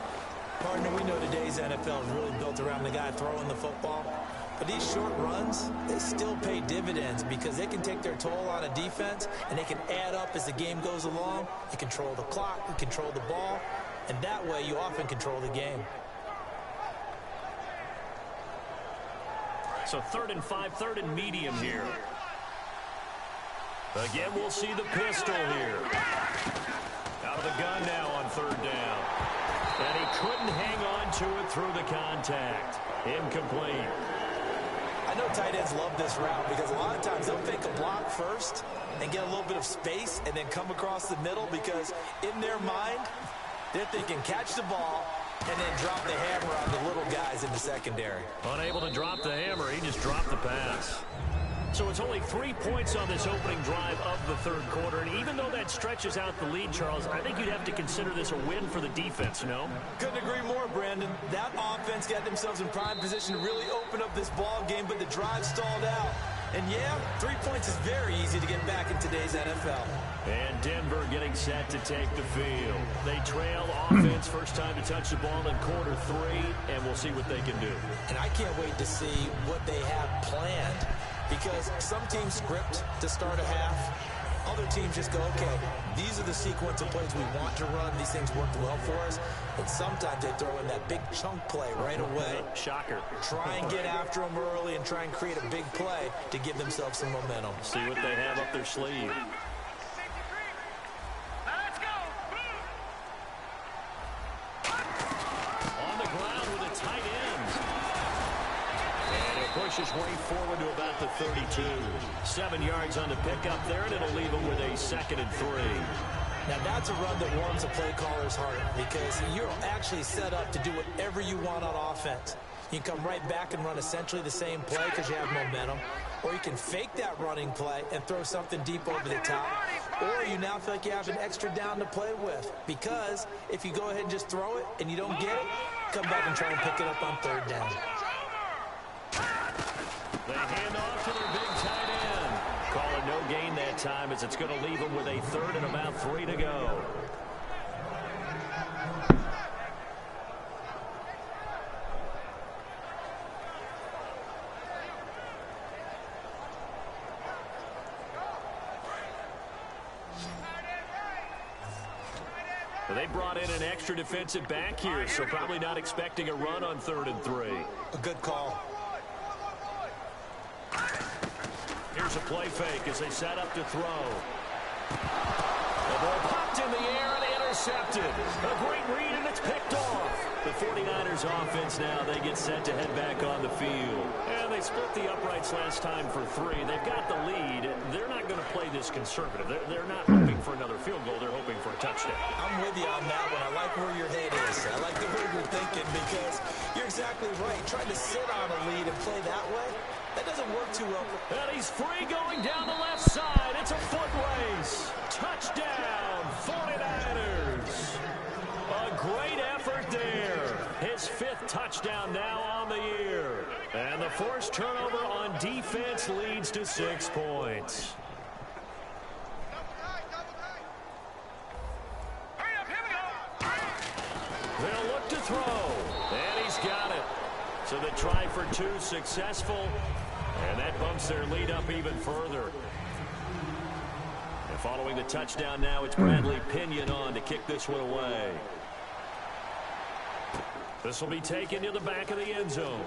Partner, we know today's NFL is really built around the guy throwing the football. But these short runs, they still pay dividends because they can take their toll on a defense, and they can add up as the game goes along. You control the clock, you control the ball, and that way you often control the game.
So 3rd and 5, 3rd and medium here. Again, we'll see the pistol here. Out of the gun now on 3rd down. And he couldn't hang on to it through the contact. Incomplete.
I know tight ends love this route because a lot of times they'll fake a block first and get a little bit of space and then come across the middle because in their mind, they're thinking catch the ball and then drop the hammer on the little guys in the secondary.
Unable to drop the hammer, he just dropped the pass. So it's only 3 points on this opening drive of the 3rd quarter. And even though that stretches out the lead, Charles, I think you'd have to consider this a win for the defense, no?
Couldn't agree more, Brandon. That offense got themselves in prime position to really open up this ball game, but the drive stalled out. And yeah, 3 points is very easy to get back in today's NFL.
And Denver getting set to take the field. They trail offense first time to touch the ball in quarter 3, and we'll see what they can do.
And I can't wait to see what they have planned. Because some teams script to start a half. Other teams just go, okay, these are the sequence of plays we want to run. These things worked well for us. And sometimes they throw in that big chunk play right away.
Shocker.
Try and get after them early and try and create a big play to give themselves some momentum.
See what they have up their sleeve.
Let's go.
On the ground with a tight end. And it pushes way forward to about the 32. 7 yards on the pickup there, and it'll leave him with a 2nd and 3.
Now that's a run that warms a play caller's heart because you're actually set up to do whatever you want on offense. You can come right back and run essentially the same play because you have momentum. Or you can fake that running play and throw something deep over the top. Or you now feel like you have an extra down to play with. Because if you go ahead and just throw it and you don't get it, come back and try and pick it up on 3rd down.
They hand off to their big tight end. Call it no gain that time as it's going to leave them with a 3rd and about 3 to go. They brought in an extra defensive back here, so probably not expecting a run on 3rd and 3.
A good call.
Here's a play fake as they set up to throw. The ball popped in the air and intercepted. A great read, and it's picked off. The 49ers offense now, they get set to head back on the field. And they split the uprights last time for 3. They've got the lead. They're not going to play this conservative. They're not hoping for another field goal. They're hoping for a touchdown.
I'm with you on that one. I like where your head is. I like the way you're thinking because you're exactly right. Trying to sit on a lead and play that way, that doesn't work too well.
And he's free going down the left side. It's a foot race. Touchdown, 49ers. A great effort there. His 5th touchdown now on the year. And the forced turnover on defense leads to 6 points. They'll look to throw. And he's got it. So the try for 2 successful. And that bumps their lead up even further. And following the touchdown now, it's Bradley Pinion on to kick this one away. This will be taken to the back of the end zone.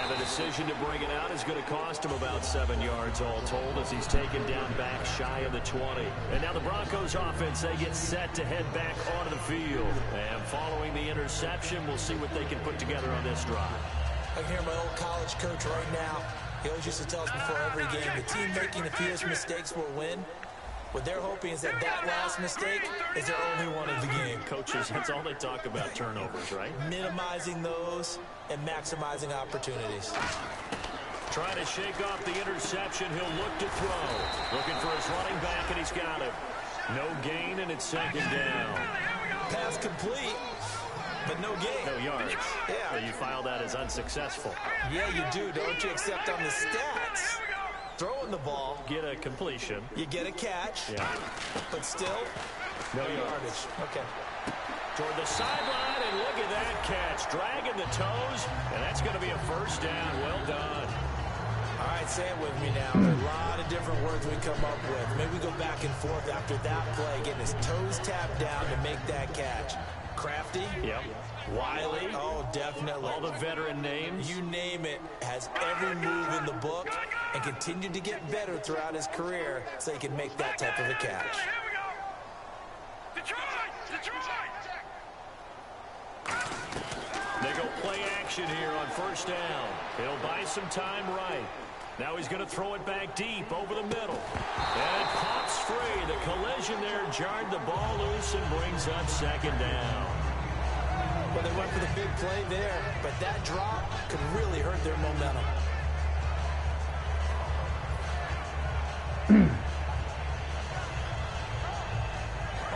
And the decision to bring it out is going to cost him about 7 yards all told as he's taken down back shy of the 20. And now the Broncos offense, they get set to head back onto the field. And following the interception, we'll see what they can put together on this drive.
I can hear my old college coach right now. He always used to tell us before every game, the team making the fewest mistakes will win. What they're hoping is that last mistake is their only one of the game.
Coaches, that's all they talk about, turnovers, right?
Minimizing those and maximizing opportunities.
Trying to shake off the interception. He'll look to throw. Looking for his running back, and he's got him. No gain, and it's second down.
Pass complete, but no gain.
No yards.
Yeah.
So you file that as unsuccessful.
Yeah, you do, don't you? Except on the stats. Throwing the ball.
Get a completion.
You get a catch.
Yeah.
But still,
no yardage.
Okay.
Toward the sideline, and look at that catch. Dragging the toes, and that's going to be a first down. Well done.
All right, say it with me now. There are a lot of different words we come up with. Maybe we go back and forth after that play, getting his toes tapped down to make that catch. Crafty?
Yep.
Wiley? Oh, definitely.
All the veteran names?
You name it. Has every move in the book and continued to get better throughout his career so he can make that type of a catch.
They go play action here on first down. He'll buy some time right. Now he's going to throw it back deep over the middle. And it pops free. The collision there jarred the ball loose and brings up second down.
Well, they went for the big play there, but that drop could really hurt their momentum.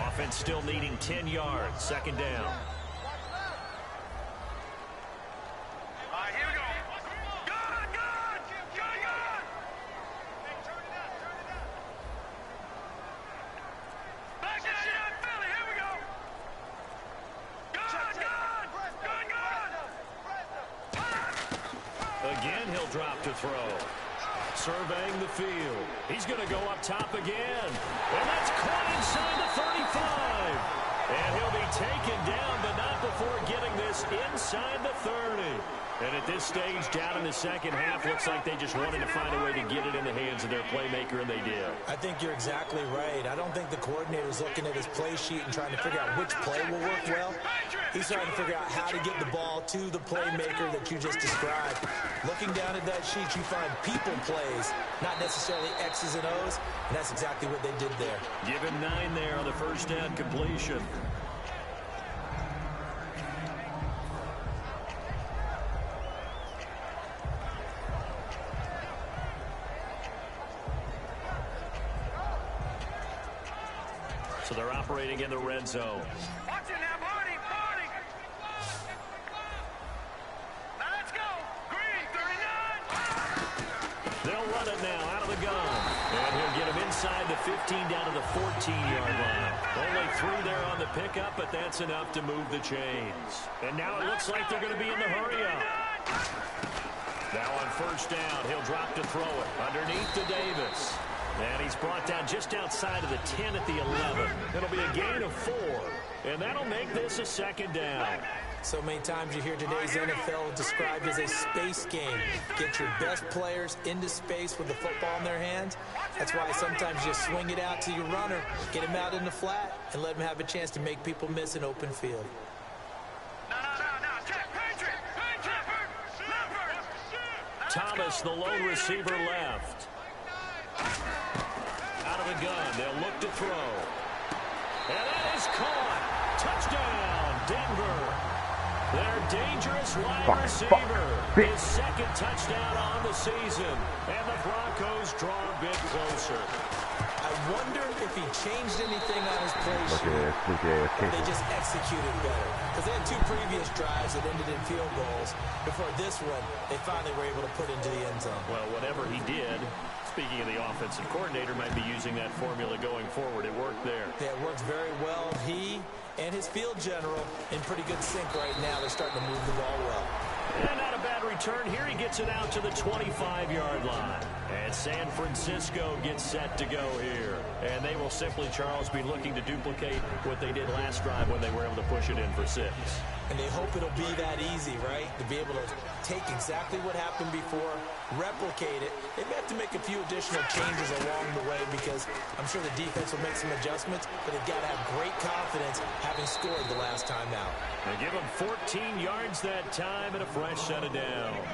Offense still needing 10 yards. Second down. Again, he'll drop to throw. Surveying the field. He's going to go up top again. And that's caught inside the 35. And he'll be taken down, but not before getting this inside the 30. And at this stage, down in the second half, looks like they just wanted to find a way to get it in the hands of their playmaker, and they did.
I think you're exactly right. I don't think the coordinator's looking at his play sheet and trying to figure out which play will work well. He's trying to figure out how to get the ball to the playmaker that you just described. Looking down at that sheet, you find people plays, not necessarily X's and O's, and that's exactly what they did there.
Give him 9 there on the first down completion. So they're operating in the red zone.
Watch it now, Barney. Now let's go. Green, 39.
They'll run it now out of the gun. And he'll get him inside the 15 down to the 14-yard line. Only 3 there on the pickup, but that's enough to move the chains. And now it looks like they're going to be in the hurry-up. Now on first down, he'll drop to throw it. Underneath to Davis. And he's brought down just outside of the 10 at the 11. It'll be a gain of 4. And that'll make this a second down.
So many times you hear today's NFL described as a space game. Get your best players into space with the football in their hands. That's why sometimes you swing it out to your runner, get him out in the flat, and let him have a chance to make people miss an open field.
Thomas, the lone receiver, left. Out of the gun, they'll look to throw. And that is caught. Touchdown, Denver. Their dangerous wide receiver. His second touchdown on the season. And the Broncos draw a bit closer.
I wonder if he changed anything on his play sheet. They just executed better. Because they had 2 previous drives that ended in field goals. Before this one, they finally were able to put into the end zone.
Well, whatever he did, speaking of the offensive coordinator, might be using that formula going forward. It worked there.
Yeah, it works very well. He and his field general in pretty good sync right now. They're starting to move the ball well.
And not a bad return here. He gets it out to the 25-yard line. And San Francisco gets set to go here. And they will simply, Charles, be looking to duplicate what they did last drive when they were able to push it in for 6.
And they hope it'll be that easy, right? To be able to take exactly what happened before, replicate it. They may have to make a few additional changes along the way because I'm sure the defense will make some adjustments, but they've got to have great confidence having having scored the last time out.
They give him 14 yards that time and a fresh set of downs.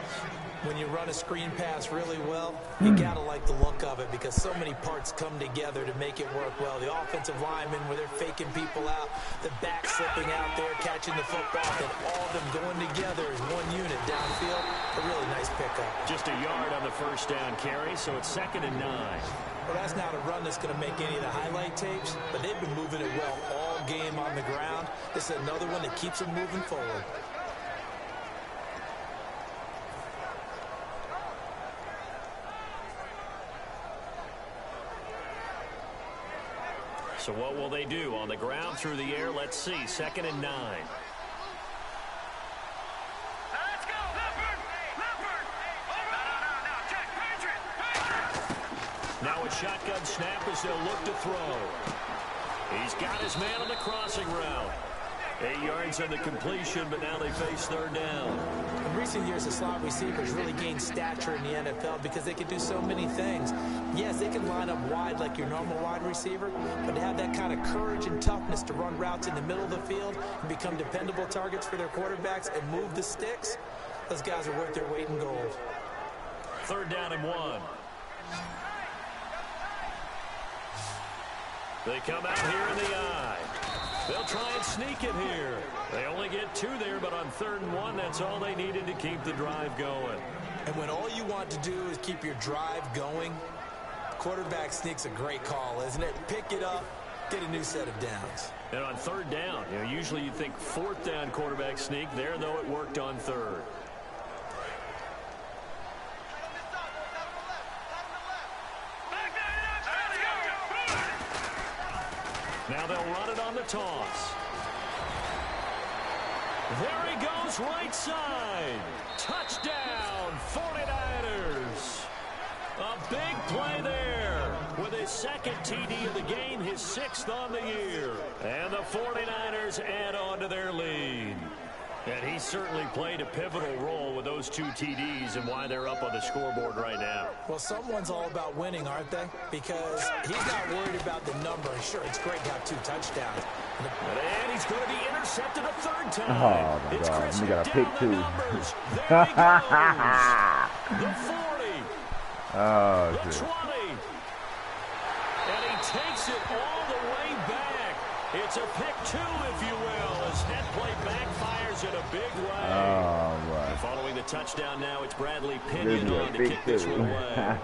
When you run a screen pass really well, you got to like the look of it because so many parts come together to make it work well. The offensive linemen, where they're faking people out, the back slipping out there, catching the football, and all of them going together as one unit downfield. A really nice pickup.
Just a yard on the first down carry, so it's 2nd and 9.
Well, that's not a run that's going to make any of the highlight tapes, but they've been moving it well all game on the ground. This is another one that keeps them moving forward.
So what will they do? On the ground, through the air, let's see. 2nd and 9.
Let's go, Leopard! Leopard! No, check, Patriot!
Now a shotgun snap as they'll look to throw. He's got his man on the crossing route. 8 yards on the completion, but now they face 3rd down.
In recent years, the slot receivers really gained stature in the NFL because they can do so many things. Yes, they can line up wide like your normal wide receiver, but to have that kind of courage and toughness to run routes in the middle of the field and become dependable targets for their quarterbacks and move the sticks, those guys are worth their weight in gold.
3rd down and 1. They come out here in the eye. They'll try and sneak it here. They only get 2 there, but on 3rd and 1, that's all they needed to keep the drive going.
And when all you want to do is keep your drive going, quarterback sneak's a great call, isn't it? Pick it up, get a new set of downs.
And on 3rd down, usually you'd think 4th down quarterback sneak. There, though, it worked on 3rd. Now they'll run it on the toss. There he goes, right side. Touchdown, 49ers. A big play there with his 2nd TD of the game, his 6th on the year. And the 49ers add on to their lead. And he certainly played a pivotal role with those 2 TDs and why they're up on the scoreboard right now.
Well, someone's all about winning, aren't they? Because he's not worried about the number. Sure, it's great to have 2 touchdowns.
And he's going to be intercepted a 3rd time.
Oh, my God. We got a pick, too.
There he goes. The 40.
Oh,
the
shit.
20. And he takes it all the way back. It's a pick 2, if you will, as that play backfires in a big way.
Oh, boy.
And following the touchdown now, it's Bradley Pinion on to kick this one away.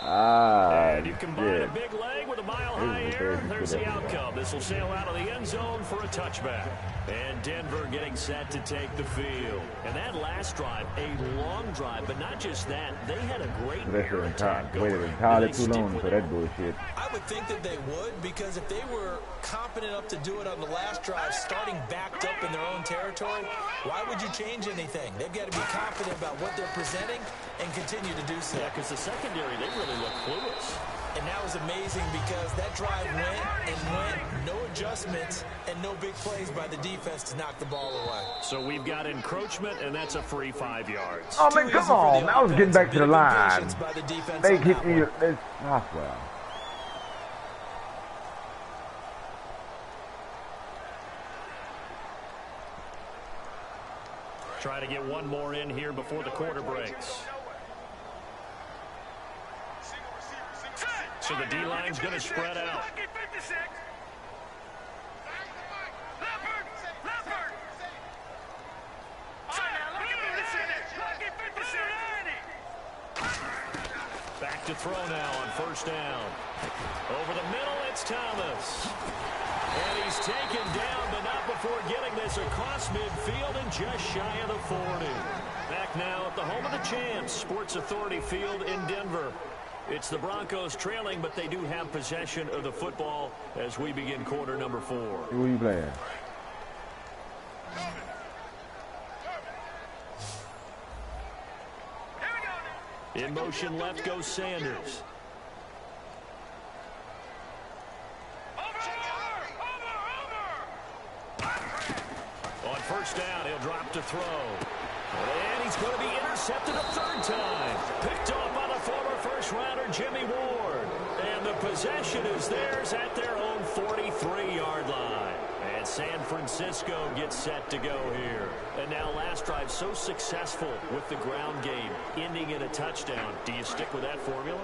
And you combine a big leg with a mile-high air, there's the outcome. This will sail out of the end zone for a touchback. And Denver getting set to take the field. And that last drive, a long drive, but not just that. They had a great air attack going.
Waited entirely too long for that bullshit.
I would think that they would, because if they were confident enough to do it on the last drive, starting backed up in their own territory, why would you change anything? They've got to be confident about what they're presenting and continue to do so.
Yeah, because the secondary, they really look clueless.
And that was amazing because that drive went, no adjustments, and no big plays by the defense to knock the ball away.
So we've got encroachment, and that's a free 5 yards.
Oh, man, come on. I was getting back to the line. They kicked me. Well.
Try to get one more in here before the quarter breaks. So the D-line's going to spread out. Back to throw now on 1st down. Over the middle, it's Thomas. And he's taken down, but not before getting this across midfield and just shy of the 40. Back now at the home of the champs, Sports Authority Field in Denver. It's the Broncos trailing, but they do have possession of the football as we begin quarter number 4.
Who are you playing?
In motion left goes Sanders. On 1st down, he'll drop to throw. And he's going to be intercepted a 3rd time. Picked off on a former first-rounder Jimmy Ward. And the possession is theirs at their own 43-yard line. And San Francisco gets set to go here. And now last drive so successful with the ground game, ending in a touchdown. Do you stick with that formula?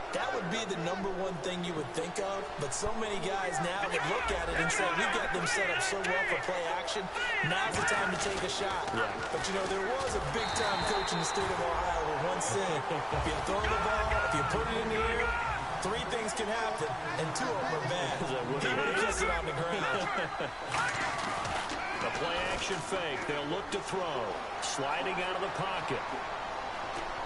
That would be the number one thing you would think of, but so many guys now would look at it and say, we got them set up so well for play action, now's the time to take a shot. Yeah. But, you know, there was a big-time coach in the state of Ohio who once said, if you throw the ball, if you put it in the air, 3 things can happen, and 2 of them are bad. You would kiss it on the ground.
The play-action fake. They'll look to throw. Sliding out of the pocket.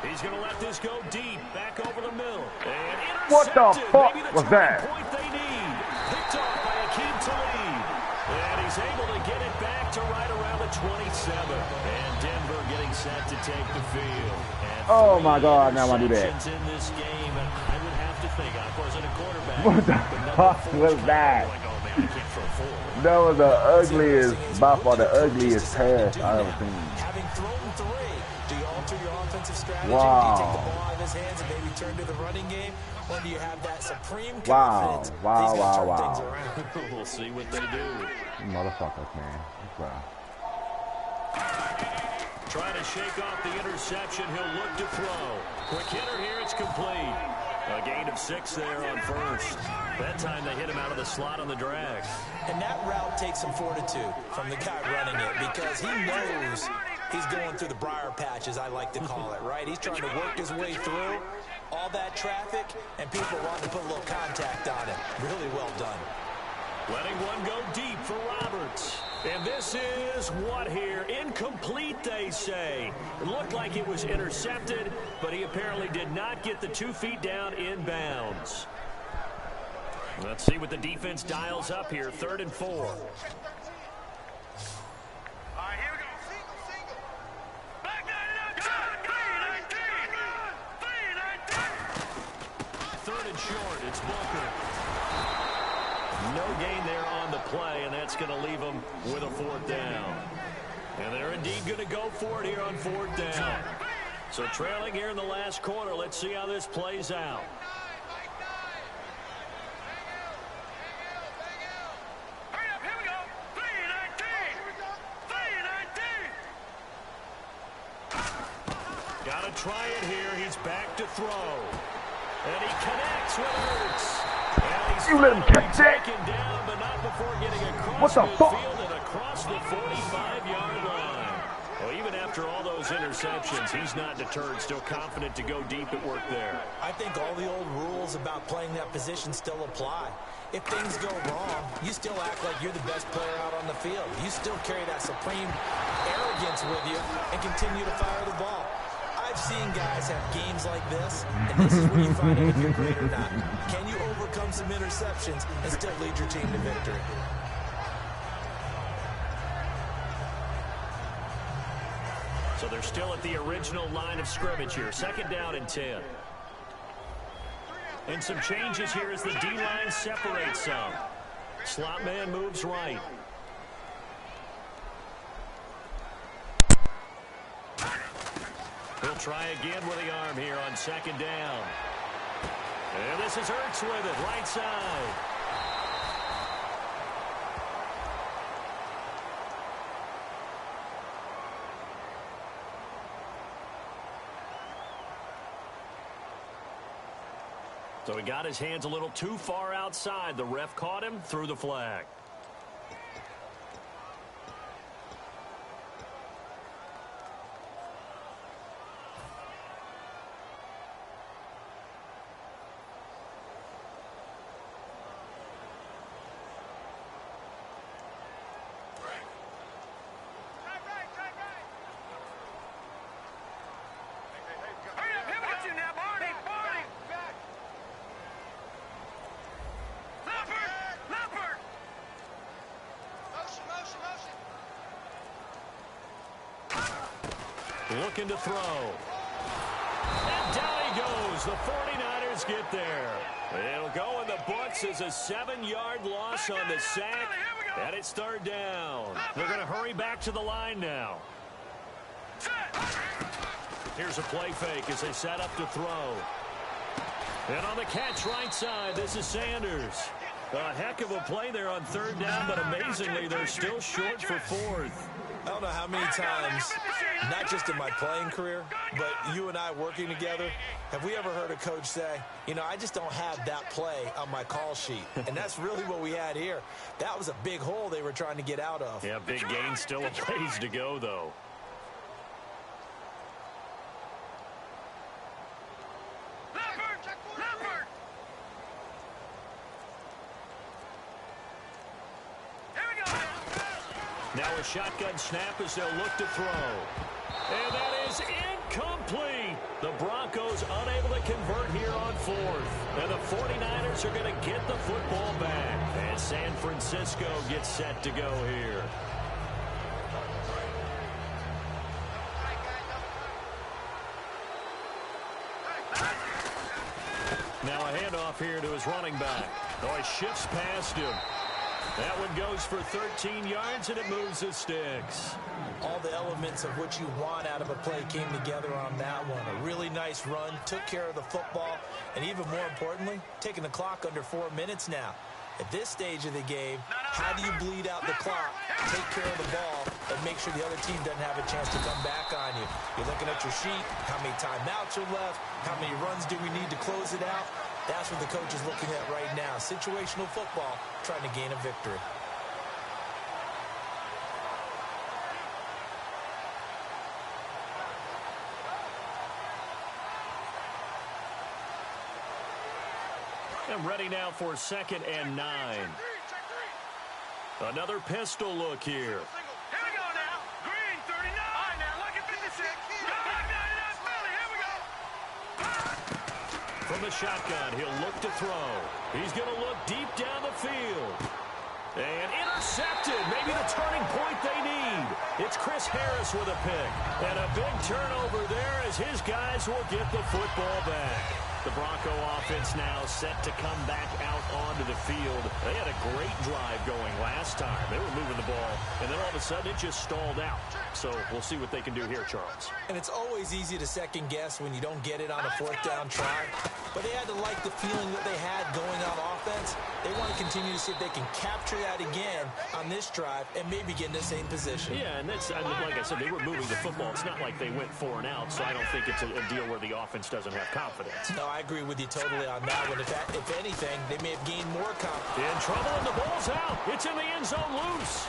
He's going to let this go deep, back over the middle. And
what the fuck was that?
Point they need. Picked off by Akeem Talib. And he's able to get it back to right around the 27. And Denver getting set to take the field. And
oh my God, now I do that.
In this game, and I would have to think, of course, in a quarterback.
What the fuck was that? That was the ugliest, by far the ugliest pass I ever seen.
Having thrown 3, do you alter your offensive strategy?
Wow.
Do you take the ball out of his hands and maybe turn to the running game? Or do you have that supreme
Wow.
confidence?
Wow.
We'll see what they do.
Motherfuckers, man. That's right.
Trying to shake off the interception. He'll look to throw. Quick hitter here. It's complete. A gain of 6 there on first. That time they hit him out of the slot on the drag.
And that route takes some fortitude from the guy running it because he knows he's going through the briar patch, as I like to call it, right? He's trying to work his way through all that traffic, and people want to put a little contact on it. Really well done.
Letting one go deep for Roberts. And this is what here? Incomplete, they say. It looked like it was intercepted, but he apparently did not get the 2 feet down in bounds. Let's see what the defense dials up here. 3rd and 4.
All right, here we go. Single. Back that up. 3-19.
3rd and short. It's Booker. No gain there on the play, and that's going to leave them with a 4th down. And they're indeed going to go for it here on 4th down. So trailing here in the last quarter. Let's see how this plays out.
Hurry up, here we go. 3-19.
Got to try it here. He's back to throw. And he connects with Hurts.
You let him catch that?
Down, but not before getting across
what the fuck?
and across the 45-yard line. Well, even after all those interceptions, he's not deterred, still confident to go deep at work there.
I think all the old rules about playing that position still apply. If things go wrong, you still act like you're the best player out on the field. You still carry that supreme arrogance with you and continue to fire the ball. I've seen guys have games like this, and this is where you find out if you're great or not. Can you overcome some interceptions and still lead your team to victory?
So they're still at the original line of scrimmage here. 2nd down and 10. And some changes here as the D-line separates some. Slot man moves right. He'll try again with the arm here on 2nd down. And this is Hurts with it, right side. So he got his hands a little too far outside. The ref caught him, threw the flag. Looking to throw. And down he goes. The 49ers get there. It'll go in the books as a 7-yard loss on the sack. And it's 3rd down. They're going to hurry back to the line now. Here's a play fake as they set up to throw. And on the catch right side, this is Sanders. A heck of a play there on third down, but amazingly, they're still short for fourth.
I don't know how many times, not just in my playing career, but you and I working together, have we ever heard a coach say, you know, I just don't have that play on my call sheet. And that's really what we had here. That was a big hole they were trying to get out of.
Yeah, big gain, still a ways to go, though. Now a shotgun snap as they'll look to throw. And that is incomplete. The Broncos unable to convert here on fourth. And the 49ers are going to get the football back. And San Francisco gets set to go here. Now a handoff here to his running back. Oh, he shifts past him. That one goes for 13 yards, and it moves the sticks.
All the elements of what you want out of a play came together on that one. A really nice run, took care of the football, and even more importantly, taking the clock under 4 minutes now. At this stage of the game, how do you bleed out the clock, take care of the ball, and make sure the other team doesn't have a chance to come back on you? You're looking at your sheet, how many timeouts are left, how many runs do we need to close it out? That's what the coach is looking at right now. Situational football, trying to gain a victory.
And ready now for 2nd and 9. Another pistol look here.
Here we go now. Green, 39. All right, now, look at 56. Go back 99, Philly. Here we go.
From the shotgun, he'll look to throw. He's going to look deep down the field. And intercepted. Maybe the turning point they need. It's Chris Harris with a pick. And a big turnover there as his guys will get the football back. The Bronco offense now set to come back out onto the field. They had a great drive going last time. They were moving the ball, and then all of a sudden it just stalled out. So we'll see what they can do here, Charles.
And it's always easy to second guess when you don't get it on a 4th down try. But they had to like the feeling that they had going on offense. They want to continue to see if they can capture that again on this drive and maybe get in the same position.
Yeah, and that's, I mean, like I said, they were moving the football. It's not like they went 4 and out, so I don't think it's a deal where the offense doesn't have confidence.
No, I agree with you totally on that one. If anything, they may have gained more confidence.
In trouble, and the ball's out. It's in the end zone loose.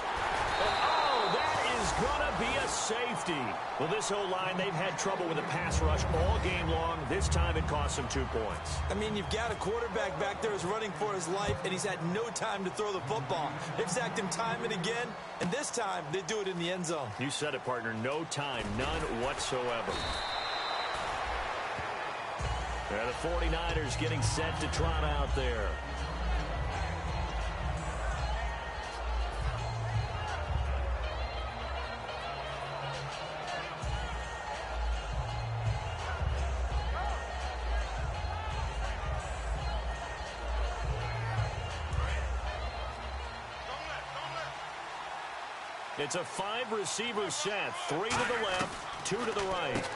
And, oh, that is going to be a safety. Well, this O-line, they've had trouble with the pass rush all game long. This time it cost them 2 points.
I mean, you've got a quarterback back there who's running for his life, and he's had no time to throw the football. They've sacked him time and again, and this time they do it in the end zone.
You said it, partner. No time, none whatsoever. The 49ers getting set to trot out there. It's a 5-receiver set. 3 to the left, 2 to the right.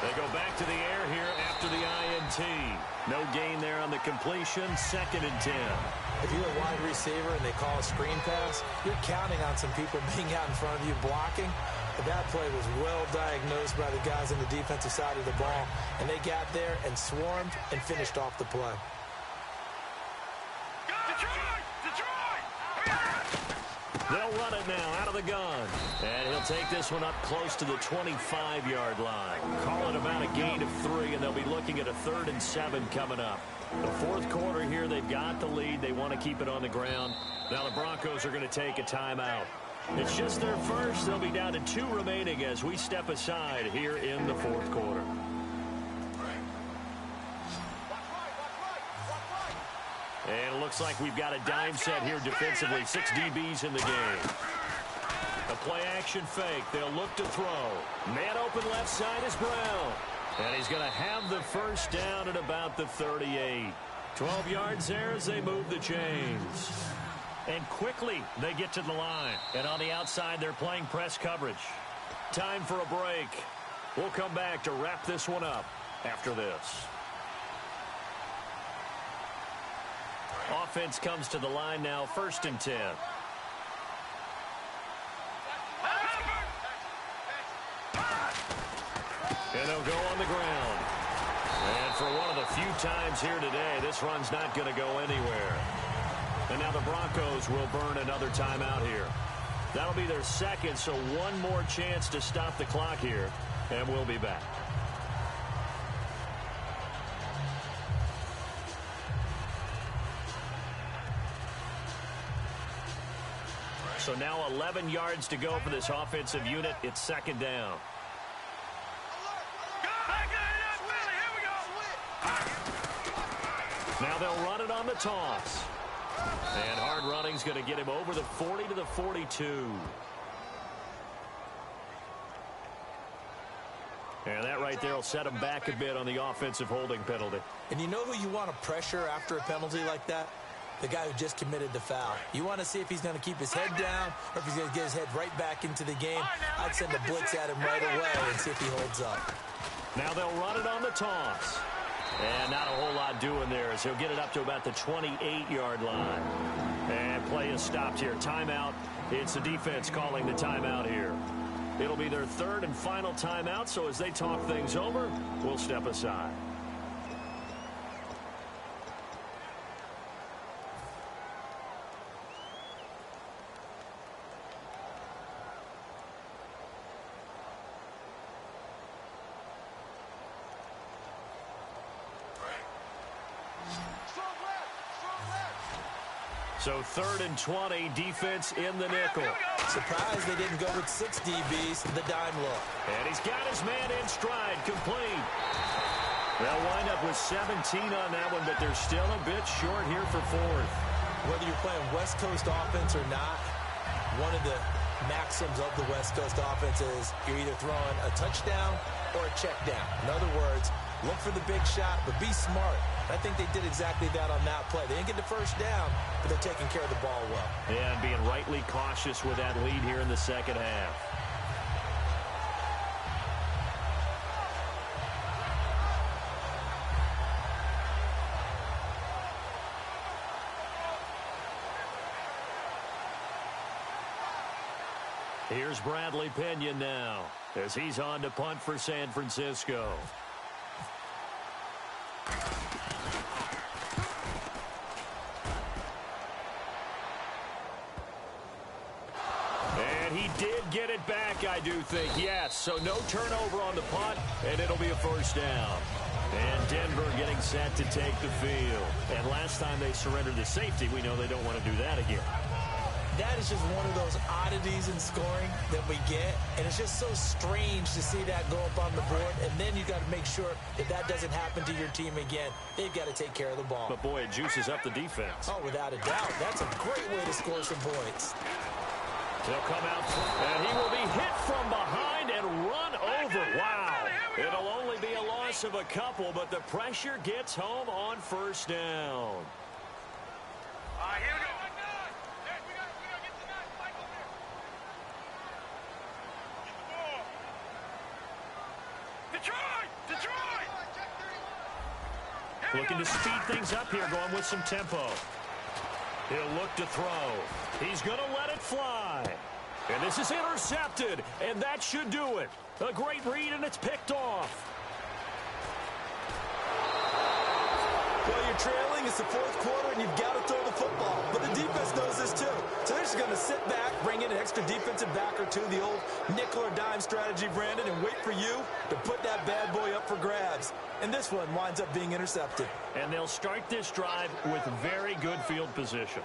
They go back to the air here after the INT. No gain there on the completion. 2nd and 10.
If you're a wide receiver and they call a screen pass, you're counting on some people being out in front of you blocking. But that play was well diagnosed by the guys on the defensive side of the ball. And they got there and swarmed and finished off the play.
They'll run it now out of the gun. And he'll take this one up close to the 25-yard line. Call it about a gain of 3, and they'll be looking at a 3rd and 7 coming up. The 4th quarter here, they've got the lead. They want to keep it on the ground. Now the Broncos are going to take a timeout. It's just their first. They'll be down to 2 remaining as we step aside here in the 4th quarter. And it looks like we've got a dime set here defensively. 6 DBs in the game. A play-action fake. They'll look to throw. Man open left side is Brown. And he's going to have the first down at about the 38. 12 yards there as they move the chains. And quickly they get to the line. And on the outside, they're playing press coverage. Time for a break. We'll come back to wrap this one up after this. Offense comes to the line now, 1st and 10. And they'll go on the ground. And for one of the few times here today, this run's not going to go anywhere. And now the Broncos will burn another timeout here. That'll be their second, so one more chance to stop the clock here. And we'll be back. So now 11 yards to go for this offensive unit. It's 2nd down. Now they'll run it on the toss. And hard running's going to get him over the 40 to the 42. And that right there will set him back a bit on the offensive holding penalty.
And you know who you want to pressure after a penalty like that? The guy who just committed the foul. You want to see if he's going to keep his head down or if he's going to get his head right back into the game. I'd send a blitz at him right away and see if he holds up. Now they'll run it on the toss. And not a whole lot doing there as he'll get it up to about the 28-yard line. And play is stopped here. Timeout. It's the defense calling the timeout here. It'll be their 3rd and final timeout, so as they talk things over, we'll step aside. So 3rd and 20, defense in the nickel.
Surprised they didn't go with 6 DBs, the dime look.
And he's got his man in stride, complete. They'll wind up with 17 on that one, but they're still a bit short here for 4th.
Whether you're playing West Coast offense or not, one of the maxims of the West Coast offense is you're either throwing a touchdown or a check down. In other words, look for the big shot, but be smart. I think they did exactly that on that play. They didn't get the first down, but they're taking care of the ball well.
Yeah, and being rightly cautious with that lead here in the second half. Here's Bradley Pinion now as he's on to punt for San Francisco. And he did get it back, I do think. Yes, so no turnover on the punt, and it'll be a first down. And Denver getting set to take the field. And last time they surrendered the safety, we know they don't want to do that again.
That is just one of those oddities in scoring that we get, and it's just so strange to see that go up on the board, and then you got to make sure that that doesn't happen to your team again. They've got to take care of the ball.
But, boy, it juices up the defense.
Oh, without a doubt. That's a great way to score some points.
He'll come out, and he will be hit from behind and run over. Wow. It'll only be a loss of a couple, but the pressure gets home on first down.
Here we go.
Looking to speed things up here, going with some tempo. He'll look to throw. He's going to let it fly. And this is intercepted, and that should do it. A great read, and it's picked off.
Well, you're trailing. It's the 4th quarter, and you've got to throw the football. But the defense knows this, too. So they're just going to sit back, bring in an extra defensive back or two, the old nickel or dime strategy, Brandon, and wait for you to put that bad boy up for grabs. And this one winds up being intercepted.
And they'll start this drive with very good field position.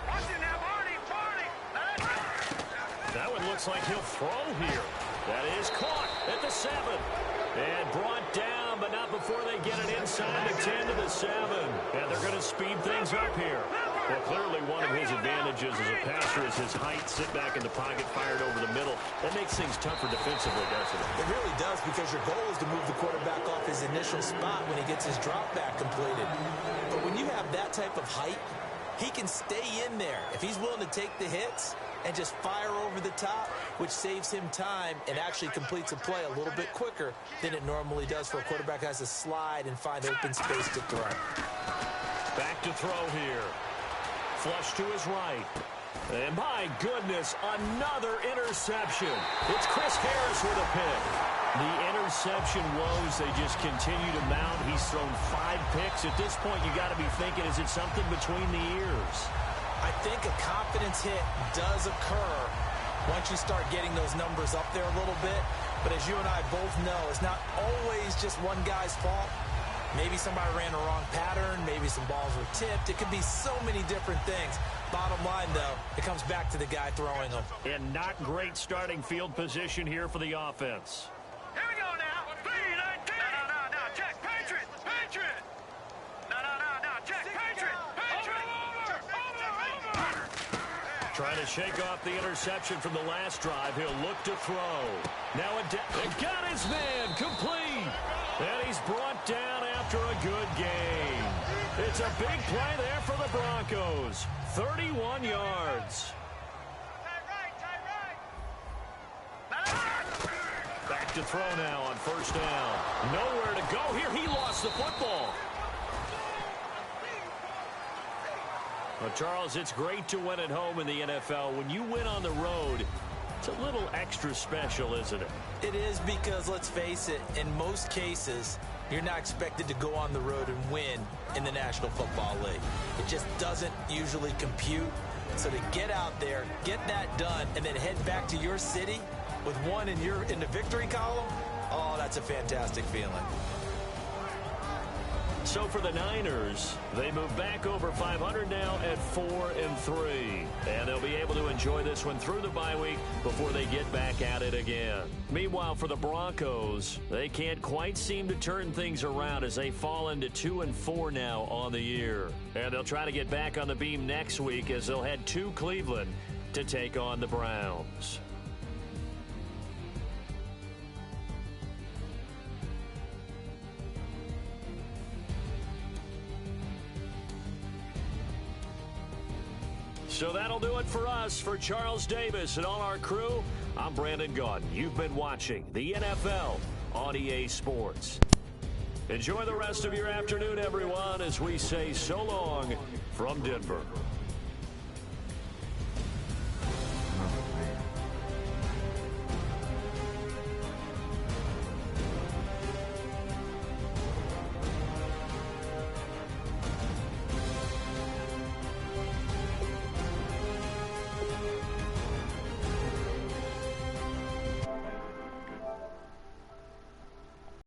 Watch it now, Barney.
That one looks like he'll throw here. That is caught at the 7. And brought down, but not before they get it inside the 10 to the 7. And they're going to speed things up here. Well, clearly one of his advantages as a passer is his height. Sit back in the pocket, fired over the middle. That makes things tougher defensively, doesn't it?
It really does, because your goal is to move the quarterback off his initial spot when he gets his drop back completed. But when you have that type of height, he can stay in there. If he's willing to take the hits, and just fire over the top, which saves him time and actually completes a play a little bit quicker than it normally does for a quarterback who has to slide and find open space to throw.
Back to throw here. Flush to his right. And my goodness, another interception. It's Chris Harris with a pick. The interception woes, they just continue to mount. He's thrown 5 picks. At this point, you got to be thinking, is it something between the ears?
I think a confidence hit does occur once you start getting those numbers up there a little bit. But as you and I both know, it's not always just one guy's fault. Maybe somebody ran the wrong pattern. Maybe some balls were tipped. It could be so many different things. Bottom line, though, it comes back to the guy throwing them.
And not great starting field position here for the offense.
Here we go now. 3-19. No. Check. Patriot. No. Check. Patriot. Over.
Trying to shake off the interception from the last drive. He'll look to throw. Now got his man complete. And he's brought down after a good game. It's a big play there for the Broncos. 31 yards. Back to throw now on first down. Nowhere to go here. He lost the football. Well, Charles, it's great to win at home in the NFL. When you win on the road, it's a little extra special, isn't it?
It is because, let's face it, in most cases, you're not expected to go on the road and win in the National Football League. It just doesn't usually compute. So to get out there, get that done, and then head back to your city with one in the victory column, oh, that's a fantastic feeling.
So for the Niners, they move back over 500 now at 4-3. And they'll be able to enjoy this one through the bye week before they get back at it again. Meanwhile, for the Broncos, they can't quite seem to turn things around as they fall into 2-4 now on the year. And they'll try to get back on the beam next week as they'll head to Cleveland to take on the Browns. So that'll do it for us. For Charles Davis and all our crew, I'm Brandon Gaudin. You've been watching the NFL on EA Sports. Enjoy the rest of your afternoon, everyone, as we say so long from Denver.